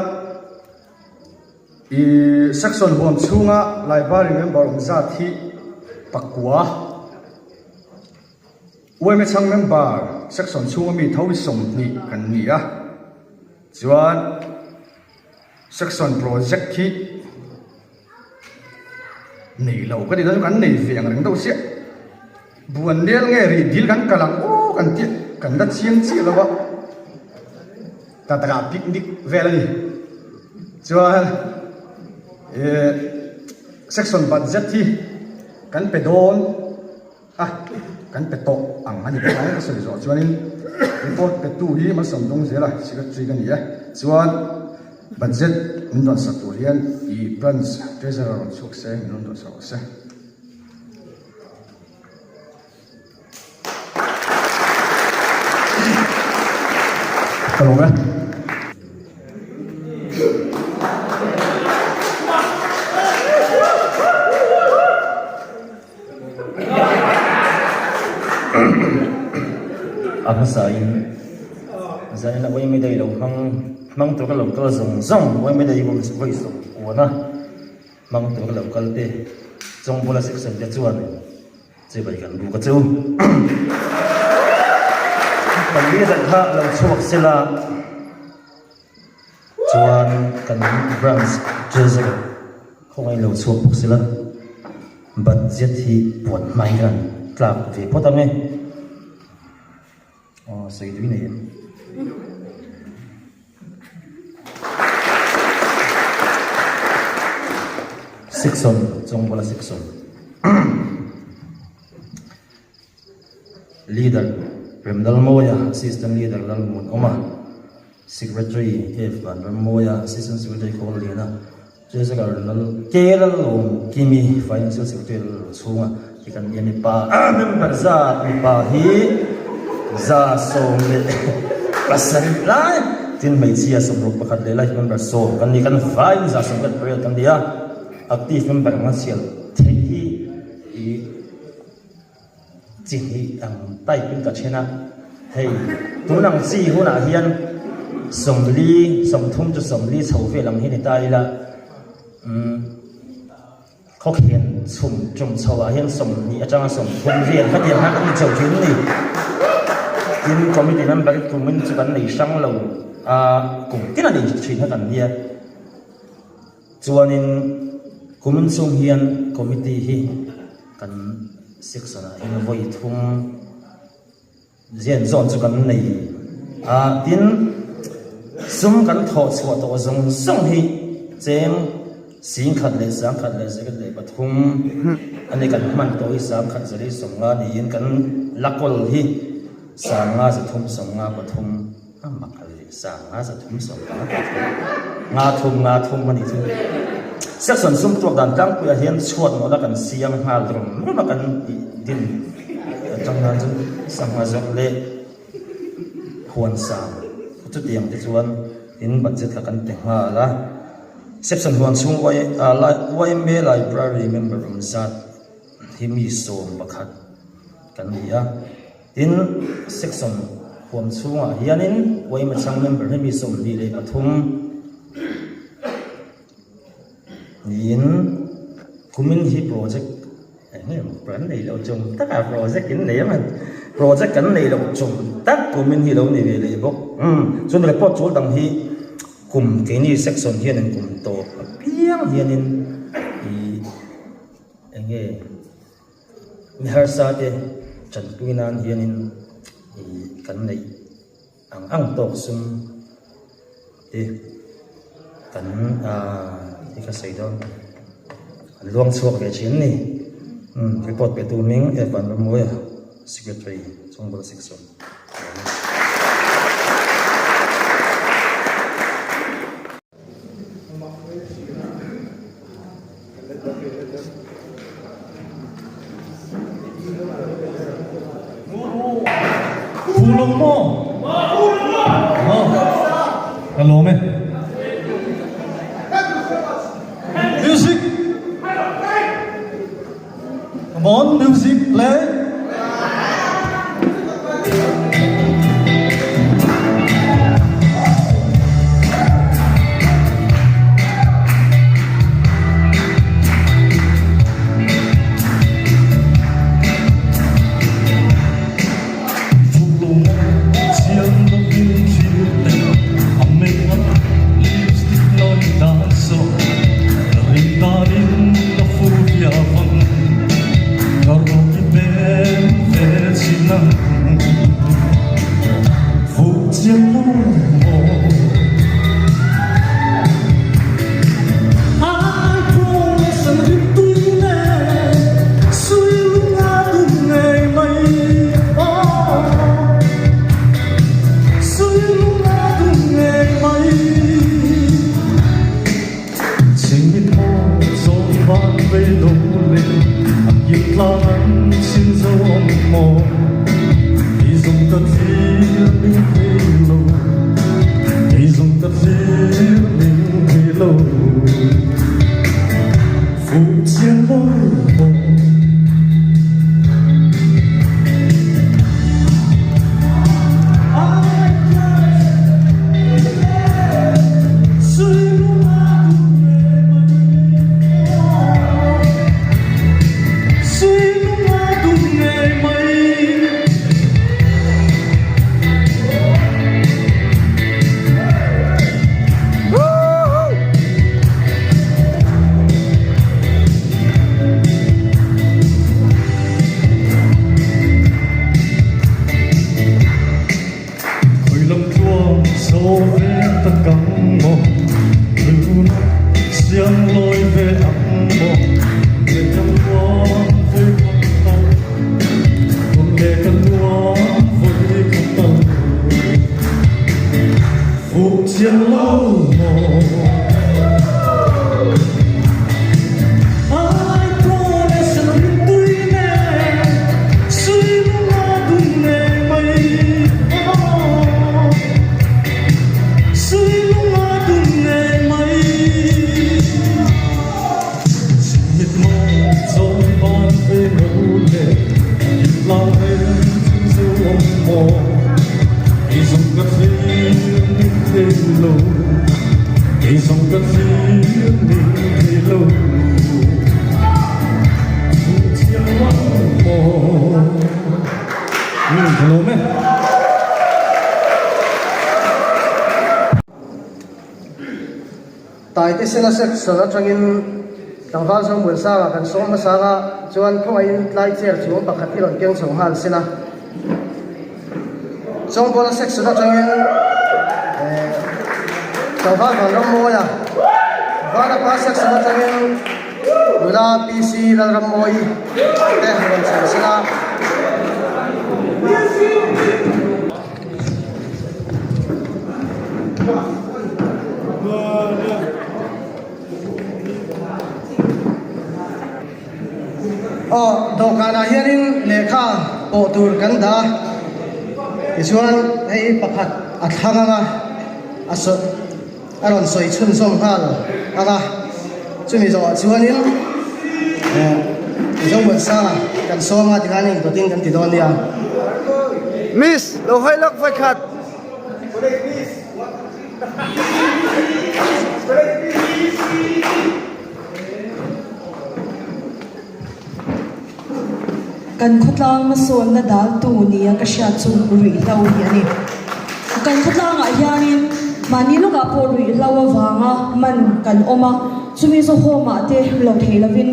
section huam chunga library member za thi pakwa me chang member section chunga mi thawi som ni kan ni a chuan section project khi nei lo ka di da kan nei ve ang reng do sia buan del nge ri dil kan kalang o kan ti kan da chiang chi lo ba ta ta picnic ve la ni chuan section budget thi kan pe don kan pe to ang ani ka ka so zo chuan in report pe tu hi ma som dong zela secretary kan ya chuan budget min don sa tu hian branch treasurer on chuk se min don sa se Hello, man. Aku sain, saya nak boleh medai lo, mang tu kalau kalau zong boleh medai boleh boleh zong, wana, mang tu kalau kalau deh, zong boleh section dia cuan, saya berikan dua kecil. Kali dah tak lo cuak sila, cuan kan branch jersey, kau ai lo cuak sila, budget hi buat mainan, kelak vi potong ni. Saya itu ini. Section, jong bola section. Leader, Remdal Moya, assistant leader Lalmun Oma, secretary Evan Moya, assistant secretary Kolina, Jessica Kelal Kimi, financial secretary Sunga, ikan dia ni pa, member zat ni pa hi. Za som le pasal lai tin mai chia som ro pakhat le lai member so kan ni kan fine za som kan pre kan dia active member ngan sial thei hi jing hi ang tai pin ka chena hei tu nang chi hu na hian som li som thum chu som li chho ve lam hi ni tai la khok hian chum chawa hian som ni atanga som thum rian ka tian ha kan chho thin ni in committee member tu min chu kan nei sang lo cùng cái là để chuyện hết tận dia chuanin kumin sung hian committee hi kan section in voi thum zian zon chu kan nei tin sum kan tho chhuat to zong song hi cheng sing khat le sang khat le se le pathum ani kan man to hi sang khat zari songa ni in kan lakol hi sanga sa thum songa pathum makal sanga sa thum songa nga thum mani chu section sum tok dan tang pu hian chhuat no la kan siam hal rum ma kan din changna chu sanga zok le huan sang chu tiang te chuan in budget la kan te ha la section huan chung wai me library member room zat himi som pakhat kan nia in section huam chunga hianin wai ma chang member hemi som li le pathum in kumin hi project ne brand nei lo chung ta project in nei man project kan nei lo chung ta kumin hi lo ni ve le bok chun report chul dang hi kum ke ni section hianin kum to piang hianin i enge mi har sa te chan tuinan hianin kan nei ang tok sum te kan ka sei do luang chuak ve chin ni report pe tu ming Evan Moya secretary Chongbul section mo hello me music come on music play hello me tại cái sinh sek sala trangin tang hal som bul sa kan som sa ga chuan khong ai lai cher chu pakhat ilon keng chong hal sina som bola sek sala trangin tang hal kan ram mo ya bana pa sek sala trangin ula pc la ram moi te hon sa sina dokana hianin lekha po tur kan da chuan hei pakhat a thlanga aso aron soi chun som hal anga chumi zo chuanin zong bol sa kan soma tingani to tin kan ti don dia miss lo hai lak vai khat kan khutlang mason na dal tu niya kasya chung rui lau hiani kan khutlang a hianin mani loka po rui lau awanga man kan oma chumi zo homa te lo theilavin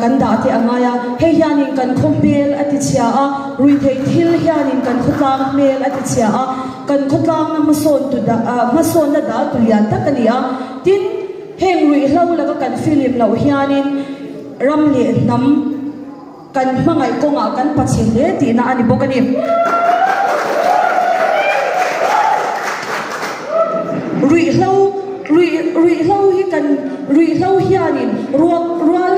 kan da te angaya he hianin kan khombel ati chia a rui thei thil hianin kan khutlang mel ati chia a kan khutlang na mason tu da mason na dal tu lian takania tin heng rui lau la kan film lo hianin ram le nam kan mangai ko nga kan pachin le ti na ani bokani rui hlau hi kan rui hlau hianin rual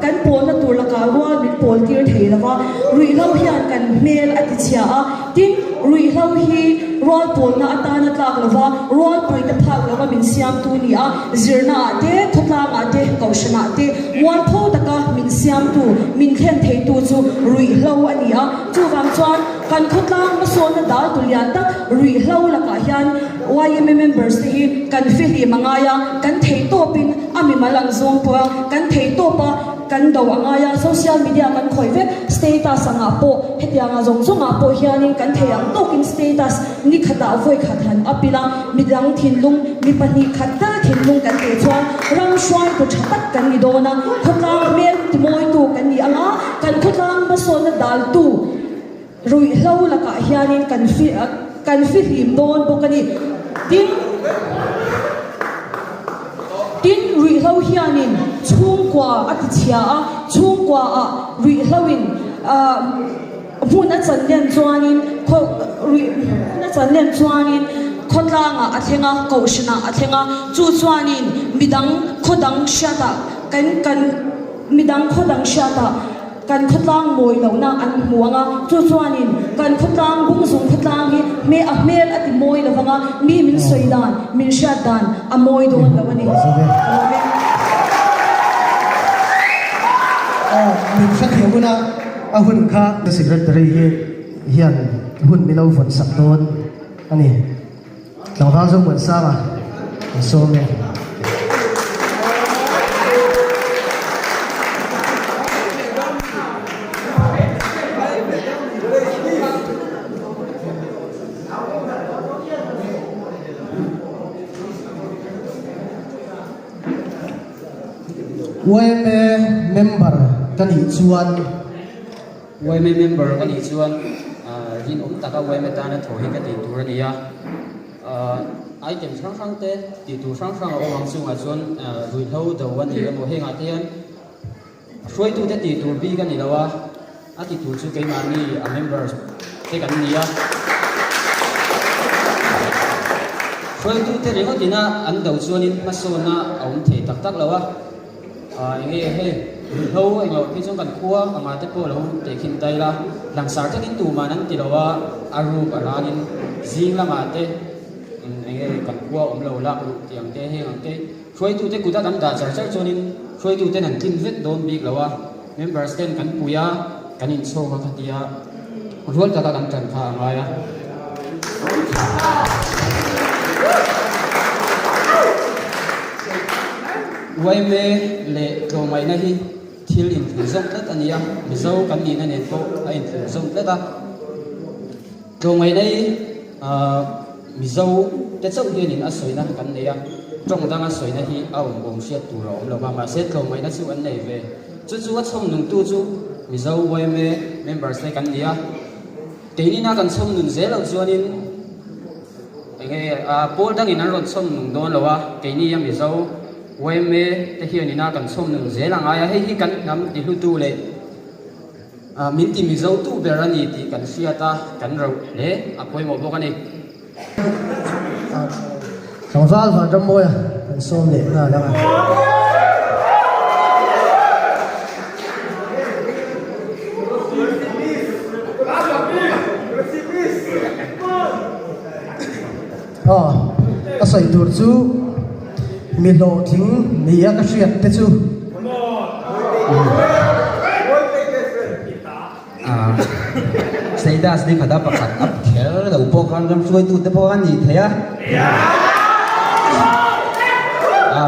kan pol na tur laka rual mit pol tir thei lawa rui hlau hian kan mel ati chia a tin rui hlau hi rol pol na atana tlak lova rol poi ta phak lova min siam tu ni a zirna te thotlang ate kaushana te wal pho taka min siam tu min khen thei tu chu rui hlau ani a chu wang chuan kan khotlang ma so na dal tu lian tak rui hlau la ka hian YMA members te hi kan fi hi mangaya kan thei to pin ami malang zong po kan thei to pa kan do angaya social media kan khoi ve status anga po hetianga zong zong a po hianin kan theiang tokin status ni khata voi khathan apila midang thinlung mi pani khata thinlung kan te chuan rang shwai ko thatak kan ni dona khotlang mel timoi tu kan ni anga kan khotlang ma so na dal tu rui hlau la ka hianin kan fi him don bokani tin rui hlau hianin chung kwa atichia a chung kwa a rui hlauin mun a chan len chuanin kho rui na chan len chuanin khotlanga athenga kaushna athenga chu chuanin midang khodang shata kan midang khodang shata kan khotlang moi lo na an muanga chu chuanin kan khotlang bung zung khotlang hi me a mel ati moi lo wanga mi min soidan min shadan a moi don lo ani min sha thiamuna a hun kha the secretary hi hian hun milo von sakdon ani tlangwa zong bon sa ma so me YMA member kan hi chuan YMA member kan hi chuan rin taka YMA ta na thohi ka ti tur ania item sang te ti tu sang awang sunga chuan rui hlo do wan ni mo henga tian roi tu te ti tur bi kan ni lawa a ti tur chu ke ma ni a members te kan nia roi tu te ringo tina an do chuan in ma so na aum the tak tak lawa nghe he lâu anh ngồi khi trong căn khua mà tiếp po lâu để khi tay la làm sao cho đến tù mà nắng thì đâu aru cả ra nên riêng là mà thế anh nghe căn khua ông lâu la tiếng thế hay ông thế khơi tu thế cụ ta đắm đà chả cho nên khơi tu thế năng kinh vết đồn bị lâu members ten căn puya căn in show mà thằng tia ruột ta đắm trần pha ngay YMA le ko mai na hi thil in zong tet ania mi zo kan ni na ne ko a in zong tet a ko mai nei mi zo te chau hian in a soina kan ne a trong dang a soina hi a bom sia tu ro lo ma set ko mai na chu an nei ve chu a chom nung tu chu mi zo YMA members ne kan nia te ni na kan chom nun ze lo chuanin nge a pol dang in an ron chom nung don lo wa ke ni ya mi zo YMA te hian ina kan som nung zelang aya hi kan nam ti hlu tu le min ti mi zo tu berani ti kan siata kan ro le apoi mo bokani sangwal van ram moya kan som le na la asai dur chu mi lo thing nia ka hriat te chu status ni khada pakhat ap khel lo po kan ram suai tu te po an ni theya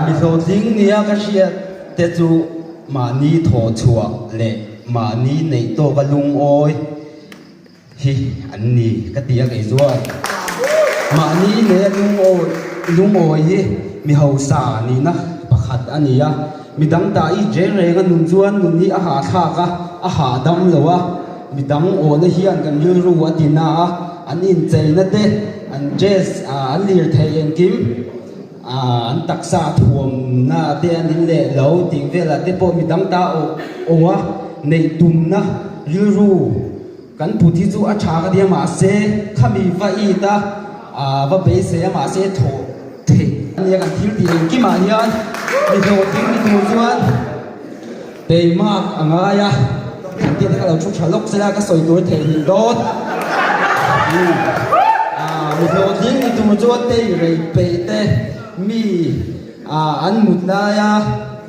mi lo thing nia ka hriat te chu ma ni tho chua le ma ni nei to ka lung oi hi an ni ka tia kai zuan ma ni ne lung oi hi mi hau sa ni na pakhat ania mi dang ta I je renga nun chuan nun ni a ha tha ka a ha dam lowa mi dang o na hian kan lil ru atina an in chei na te an jazz an lir thei en kim an taksa thuam na te an in le lo ting vela te po mi dang ta o wa nei tum na lil ru kan puthi chu a tha ka dia ma se khami va I ta va be se ma se tho nia kan thil ti ki ma hian mi tho ting mi tu chuan te mak angaya kan ti ka lo thu thalok sela ka soi tur the hin dot mi lo ding ni tu cho te rei pe te mi an mut na ya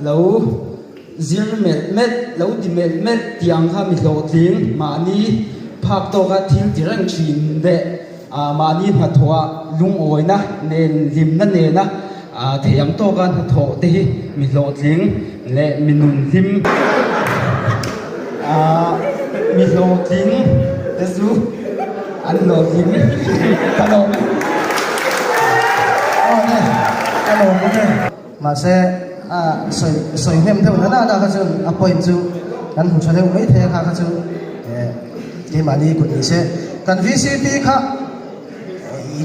lo zir met lo di met tiang kha mi lo ding ma ni phak to ka thil ti rang chin de ma ni ma thoa lung oi na nen lim na ne na theyang to kan tho te hi mi lo ding le mi nun lim mi lo ding te su anh lo ding hello mà sẽ soi hem theo nó đã cái chuyện appoint chú anh hùng cho theo mấy thế khác cái chuyện cái mà đi cũng sẽ cần VCP khác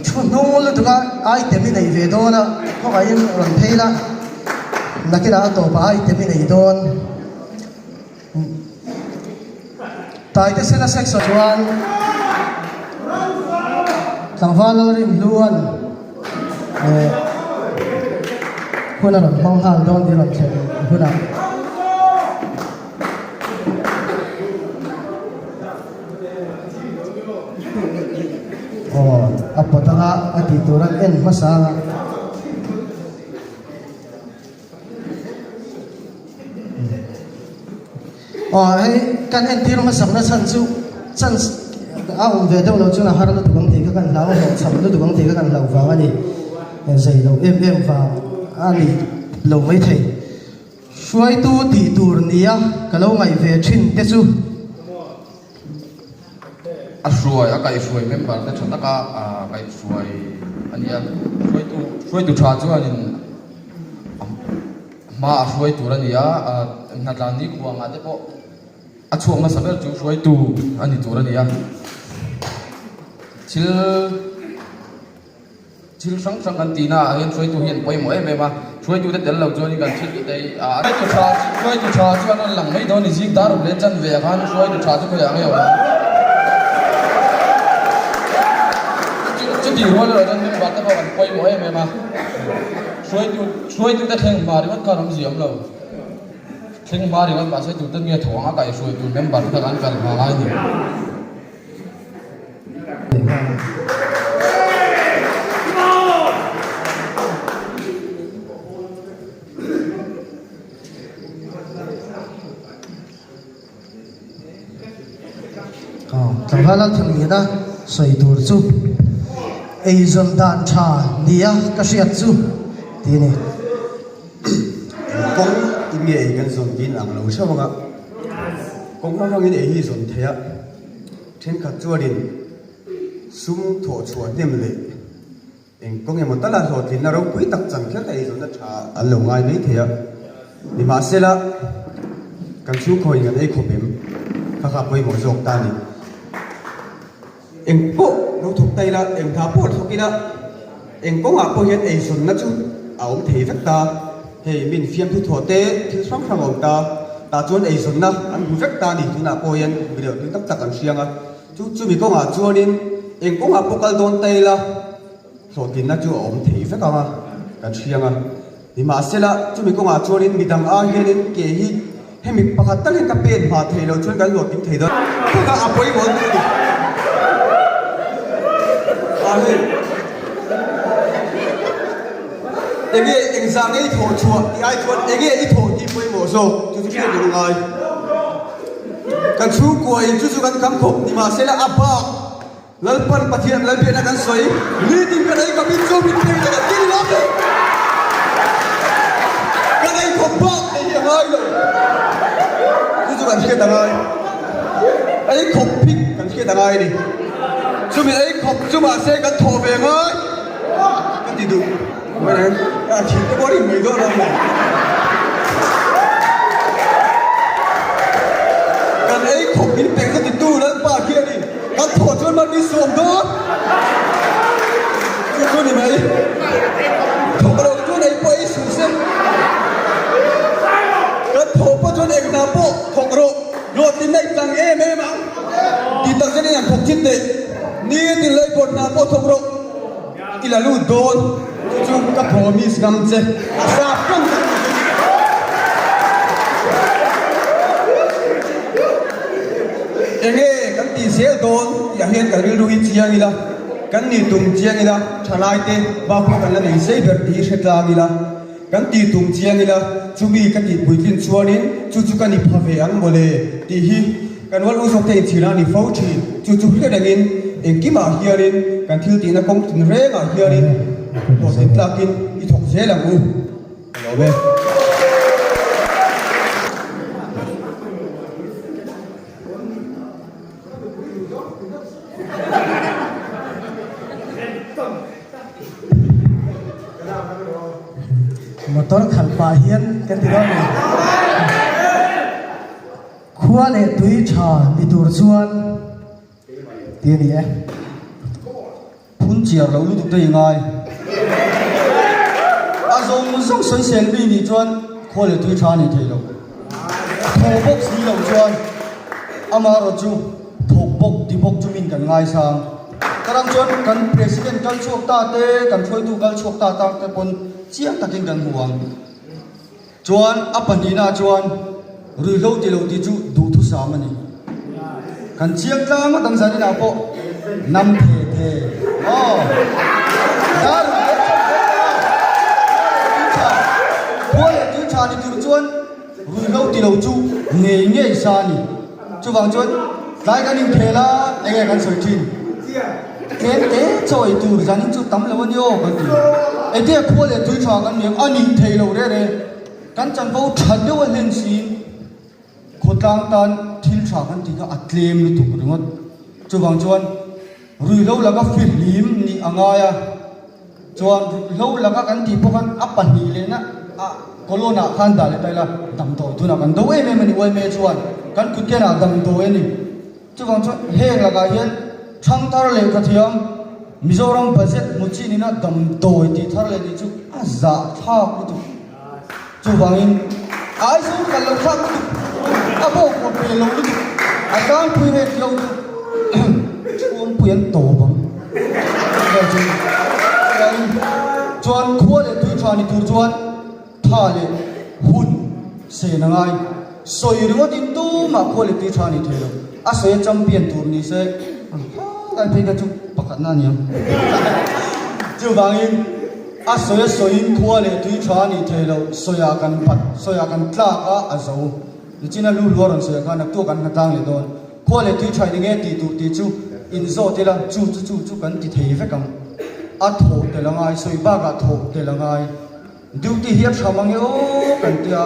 chút nông luôn tụi cái item này về đó là có cái gì làm thế là cái đó tổ ba item này đó tại cái sẽ là sex chuan thằng pha nó đi luônคนนั้นมองหาดอนที่เราเชื่อคนนั้นอัปปะตะอติตุรันเอ็นมาสาให้การเอ็นที่เรามาสัมนัสันสุสันเวทเราจุนะฮาร์ดตุกังตีกันเราสัมนัตุกังตีกันเราฟังอันนี้ใส่เราฟังอันนี้เราไม่ใช่ช่วยตู้ตีตูนี้ก็เราไม่เวชินเตซูช่วยอะไรช่วยเมมเบอร์แต่ฉันก็ไปช่วยอันนี้ช่วยตู้ชาติว่านี่มาช่วยตู้อันนี้นัดร้านนี้ควงอะไรพอช่วงมาสัปดาห์ช่วยตู้อันนี้ตู้อันนี้ชิลสังกันตีน่าเห็นช่วยตัวเห็นไปหมดเองมาช่วยตัวเด็ดเราจวนกันชิลได้ช่วยตัวชาช่วยนั่นหลังไม่โดนจิกดารุเล่นจันเวียกันช่วยตัวชาช่วยอย่างเงี้ยจุดที่หัวเราจะมีบัตรประกันไปหมดเองมาช่วยตัวแต่เข่งมาดีวันการทำเสียงเราเข่งมาดีวันมาใช้ตัวตั้งเงี้ยถ่วงอากาศช่วยตัวเมมเบอร์ทำงานกันมาไงนี่จังหวะเราทำนี้นะใส่ตัวจูไอ้จนด่านชาเนี่ยก็เสียจูทีนี้กงอินเดียกันส่วนกินอ่างเราใช่ไหมครับกงเราเงินเอฮีส่วนเทียเช่นขัดจวดินซุ้มโถชวนเนี่ยมันเลยเองกงยังมันตลาดส่วนกินเราคุยตักจังแค่ไหนส่วนนั้นชาอันเราง่ายไม่เทียนี่มาเสร็จละกันชูคอยกันไอ้ขบเอ็มข้าขับไปหมดจกตานี่เอ็งปุ๊บเราถูกใจละเอ็งท้าพูดทุกทีละเอ็งก็หาพอเห็นไอ้ส่วนนั้นจูเอาเทียฟักตาเฮ้ยมินเฟียมทุกถั่วเต้ที่ช่องทางออกตาจวนไอ้ส่วนนั้นอันผู้ฟักตานี่ที่น่าพอเห็นเดี๋ยวต้องจับกันเชียงอ่ะจูมีก็หาจวนนินเอ็งก็หาพวกกันโดนเตะละส่วนกินนั้นจูเอาเทียฟักกันเชียงอ่ะนี่มาเสร็จละจูมีก็หาจวนนินมีดังอาเห็นนินเกย์ให้มีประคัตตั้งเห็นกับเป็นมาเทเราชวนกันหลวดกินเทเดอร์พวกเราเอาไปหมดเลยเองเองสั่งไอ้โถชัวไอ้ชวนเองไอ้โถที่ไปหมดโซ่จู่ๆเกี่ยวกับไงกันชูกวยจู่ๆกันคำคบนี่มาเสร็จแล้วอับบ้าแล้วปันปะเทียนแล้วเบียร์กันสวยนี่ดิ้งกันไอ้กับบินโซ่บินเทกันกินล้อเลยกันไอ้ขบบ้าไอ้ยังไงเลยจู่ๆกันเกี่ยวกับไงไอ้ขบพิกกันเกี่ยวกับไงดิจู่ๆไอ้ขบจู่ๆมาเสร็จกันโถเบียร์ไงกันดีดูไม่ได้ทีมก็บริไม่โดนอะไรกันไอ้ของกินเป็ดก็ติดตู้แล้วป้าเกียร์นี่กันโถจนมันมีส่วนโดนช่วยนี่ไหมถูกกระโดดช่วยในป่วยสุดเส้นกันโถป้าจนเอกนาโป้ถูกกระโดดโดดที่ในจังเอเมมังที่ตั้งใจนี่ยังถูกจิตเตนี่ที่เลยปนนาโป้ถูกกระโดดอีหล่าลูโดนจู่ๆก็พอมีสกัมเจสาบกันเองกันตีเสียโดนอย่าง hian kan bil ruhi chiang ila kan ni tung chiang ila thalai te ba ko kan la nei sei ber ti hretlang ila kan ti tung chiang ila chumi kan ti puitin chuanin chu kan ni phave ang mole ti hi kan wal usok te thira ni fo thi chu hle dangin engkima hiarin kan thil ti na kong tin renga hiarin to sin tlakin I thok zelang u lo be motor khalpa hian kan ti ro ni khua le tui tha ni tur chuan ti ni e phun chiar lo lu dei ngai a zong song soi sen bi ni chuan khol le tui tha ni thei lo thok bok si lo chuan ama ro chu thok bok di bok chu min kan ngai sang karang chuan kan president kal chok ta te kan thoi tu kal chok ta te pon chiang takin kan huang chuan apani na chuan rui lo ti chu du thu sa mani kan chiang tla ma dam zani na po nam the oh dar tu cha ni tu chuan rui lo chu nge sa ni chu wang chuan lai kan ning thela enge kan soi thin ken te choi tu zanin chu tam lo ni o kan ti e te khol le tu cha kan niam ani thei lo re kan chan bo thad do len sin khotang tan thil cha kan ti ka atlem ni tu ringot chu wang chuan rui lo la ka fil lim ni angaya chuan lo la ka kan ti pokan apan ni le na a corona khan da le tai la dam to tu na kan do e me mani wai me chuan kan kut ke na dam to e ni chu wang chuan heng la ga hian thang tar le ka thiam Mizoram budget muchi ni na dam to ti thar le ni chu aza tha ku tu chu wangin ai su kan lo thak tu abo ko pe lo ni a kan pui he lo chuan puyan to bang ya chu chuan khua le tu cha ni tu chuan tha le hun se na ngai soi ro din tu ma khua le tu cha ni thelo a se champion tur ni se kan pe ka chu pakat na niam chu wangin a soin khua le tui tha ni thelo soya kan pat soya kan tla ka a zo ni china lu luaron soya kan nak tu kan ngatang le don khua le tui thai ni nge ti tu ti chu in zo te la chu kan ti thei ve kam a tho te la ngai soi ba ka tho te la ngai duty hiap thamang o kan tia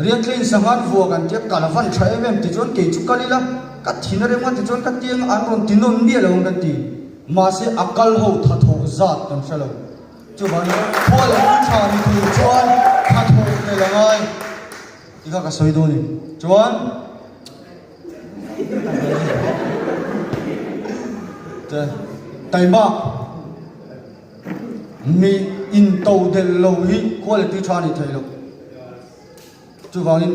rian tlein sangat vuwa kan tia kalavan thai mem ti chon ke chu kalila ka thina re ma ti chon ka tiang an ron tinon bia lo kan ti ma se akal ho tha tho zat kan salo chu ba ni khol le cha ni tu chuan tha tho te la ngai ti ka soi do ni chuan te tai ma mi in to del lo hi khol le ti cha ni thai lo chu ba ni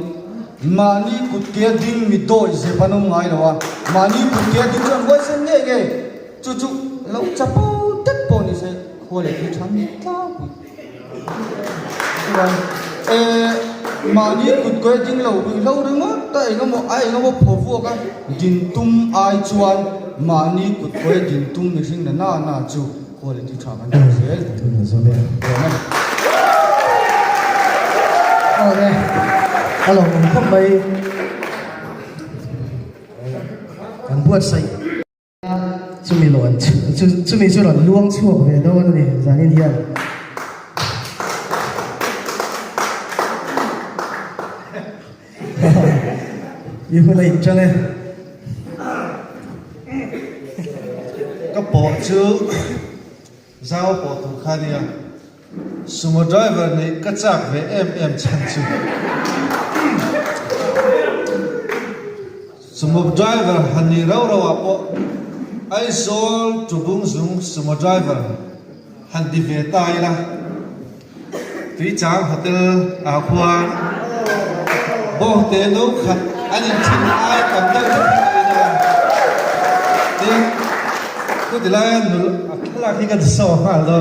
mani kutke ding mi do je panom ngai lo wa mani kutke ding chon wai sen nge nge chu lo chapo tet po ni se khole ki tham ta e mani kutke ding lo ring ta e ngamo ai ngamo phofu ka din tum ai chuan mani kutke din tum ni sing na chu khole ti tham an se tu no so be okay hello không bay kan buat sai chumi lon chumi chu lon luang chuak ve do ni zanin hian you lai chane ka po chu zao po tu khania sumo driver ni ka chak ve em chan chu sumo driver hani raw apo ai sol chubung zung sumo driver han di ve tai la tui chang hotel a khwa bo te no khat ani chin ai kam da te ko de la no akla ki ka so ha do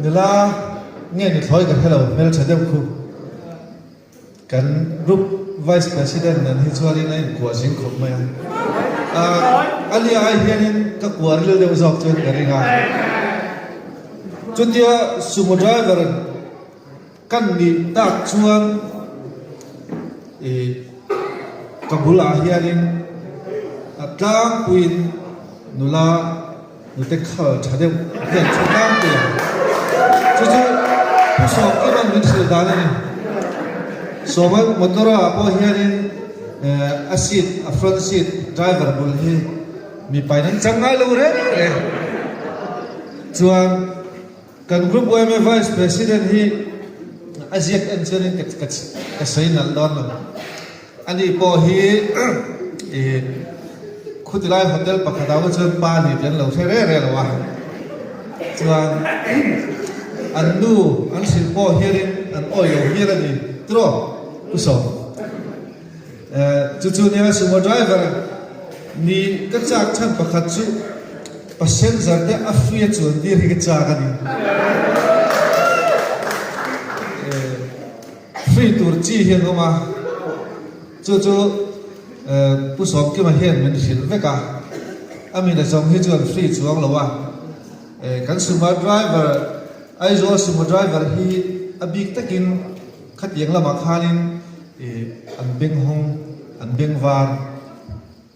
nila nghe ni thoi ka hello mel chadem khu kan group vice president nan hi chuarin ai ko sing khop mai ali ai hianin ka kwar le de zok chen garinga chutia sumo driver kan ni tak chuan kabula hianin atlang puin nula nute khal thade hian chutang te chu pusok ke ban min sil dan ni somal motora po hianin a seat a front seat driver bul hi mi painan changai lo re chuan kan group OMA vice president hi aziak engineering ka sai nal don ani po hi khutilai hotel pakhadaw chuan pa ni jan lo the re lo wa chuan an nu an sil po hiarin an oil hiarin tro kuso chu nia sumo driver ni ka chak chan pakhat chu passenger de afia chuan dir hi ka chak ani free tour chi hian ma chu pusok ke ma hian min hil veka ami da song hi chuan free chuang lo wa kan sumo driver ai zo sumo driver hi abik takin khat yang lama khanin an beng hong an beng var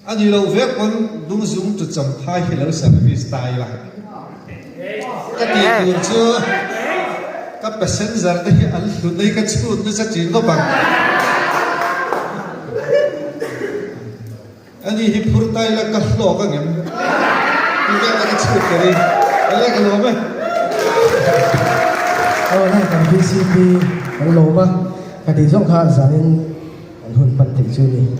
ani lo vek kon dung zum tu cham phai hi lo service tai la ka ti tu chu ka passenger te hi al lu nei ka chu tu sa chin ko bang ani hi phur tai la ka hlo ka ngem ni ka chu ke ri ala ka lo me này còn VCP còn lỗ mà cái thì giống khá giả nên hơn phần thị trường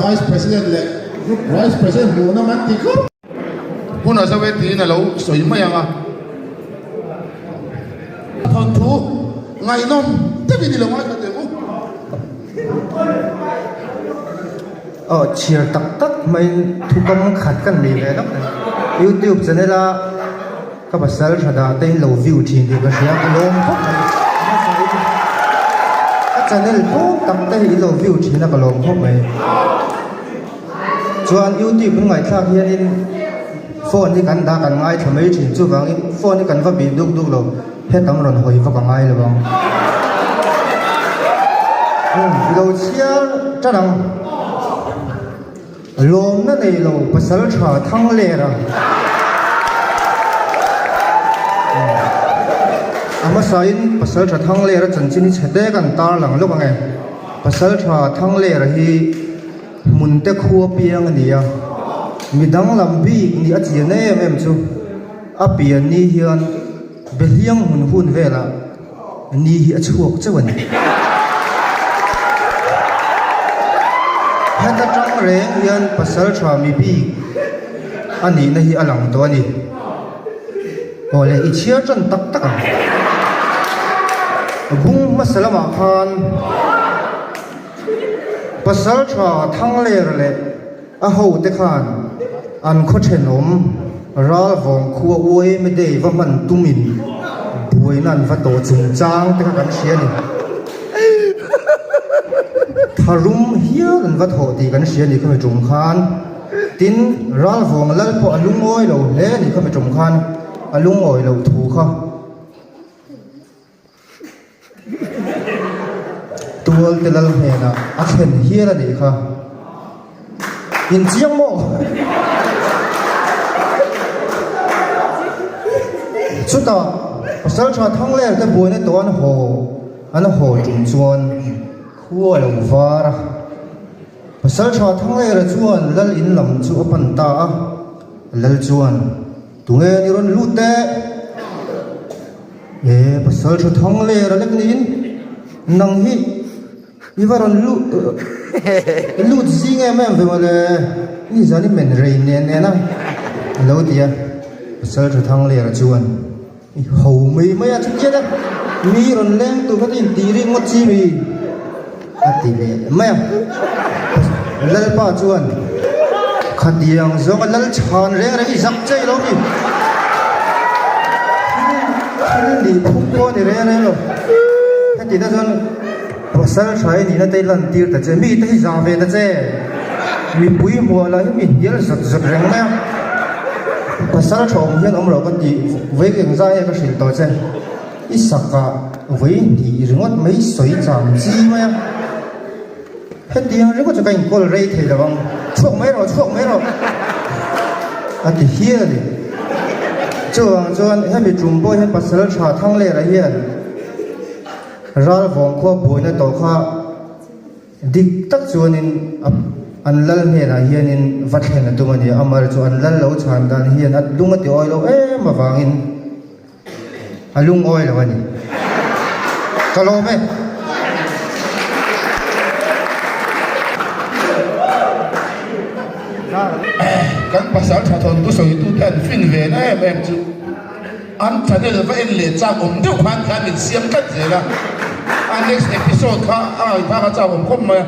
Vice President le Vice President mo naman tiko puna sa weti na lo soy mayanga thon thu ngai nom tabi ni lo ma sa te mo cheer tak mai thu kam khat kan mi ve lắm YouTube channel a ka basal thada te lo view thin di ka sia alom thok channel to tam te lo view thin na ka lom thok mai chuan YouTube ngai thak hianin phone ni kan da kan ngai thamei thin chu wangin phone ni kan va bi duk lo he tam ron hoi va ka ngai lo bang lo chia ta dang lom na nei lo pasal tha thang le ra ama sain pasal tha thang le ra chanchini chhete kan tar lang lo bangai pasal tha thang le ra hi mun te khuwa piang ania midang lambi ni achian em chu apian ni hian beliang hun vela ni hi achuak chawani hata tang reng hian pasal tha mi bi ani na hi alang to ani ole i chia chan tak tak bung masalama khan pasal tha thang le a ho te khan an kho thenom ral vong khuwa oi me dei va man tumin buai nan va to chung chang te kan sia ni tharum hian va tho ti kan sia ni khame chung khan tin ral vong lal po alung oi lo le ni khame chung khan alung oi lo thu kha tuol te lal he na a khen hian ni kha in chiang mo chuta pasal tha thang le te buai ne to an ho chung chuan khuwa lo vara pasal tha thang le ra chuan lal in lam chu apan ta a lal chuan tunge ni ron lu te pasal tha thang le ra lek ni in nang hi ivaron lu zing em ve male ni zani men rein ne na lo dia pasal tha thang le ra chuan hầu mấy chút chết á mi còn lên từ cái tiền tí đi ngót chi mi tỷ lệ mấy lal pa chuan khát diang zong lal chan re ra izak chai lo mi ni phuk ko ni re lo cái gì đó chuan pasal thai ni na tei lan tir ta che mi tei za ve ta che mi pui mo la mi yel zat reng na pasal thong hian om ro kan ti ve keng za e ka sil to che isaka ve ni ringot mai soi cham chi ma hết tiếng rất có cảnh cô rây thì là bằng chuộc mấy rồi à thì hiền đi chuông hết bị trùng bôi hết pasal trà thang lệ ra hiền ra vòng qua bôi nó tổ kha dik tak chuan in an lal he na hian in vat hen na tumani amar chu an lal lo chan dan hian at lunga ti oi lo ma wangin alung oi lo ani kalo me kan pasal tha thon tu soi tu tan fin ve na em chu an channel va en le cha om deu khan khan min siam kat zela an next episode kha ai pha ka cha om khom ma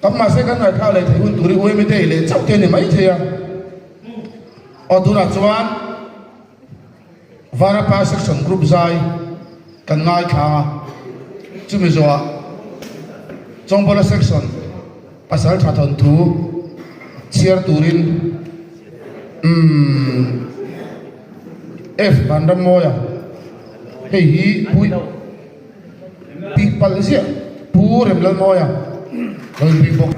kam ma se kan na tha le thun turi oi me dei le chau te ni mai thia oduna chuan varapa section group zai kan ngai kha chumi zo chongbola section pasal tha thon thu Ciar turin F bandam moya hei hi pui pik pal sia purem lal moya loi pik bok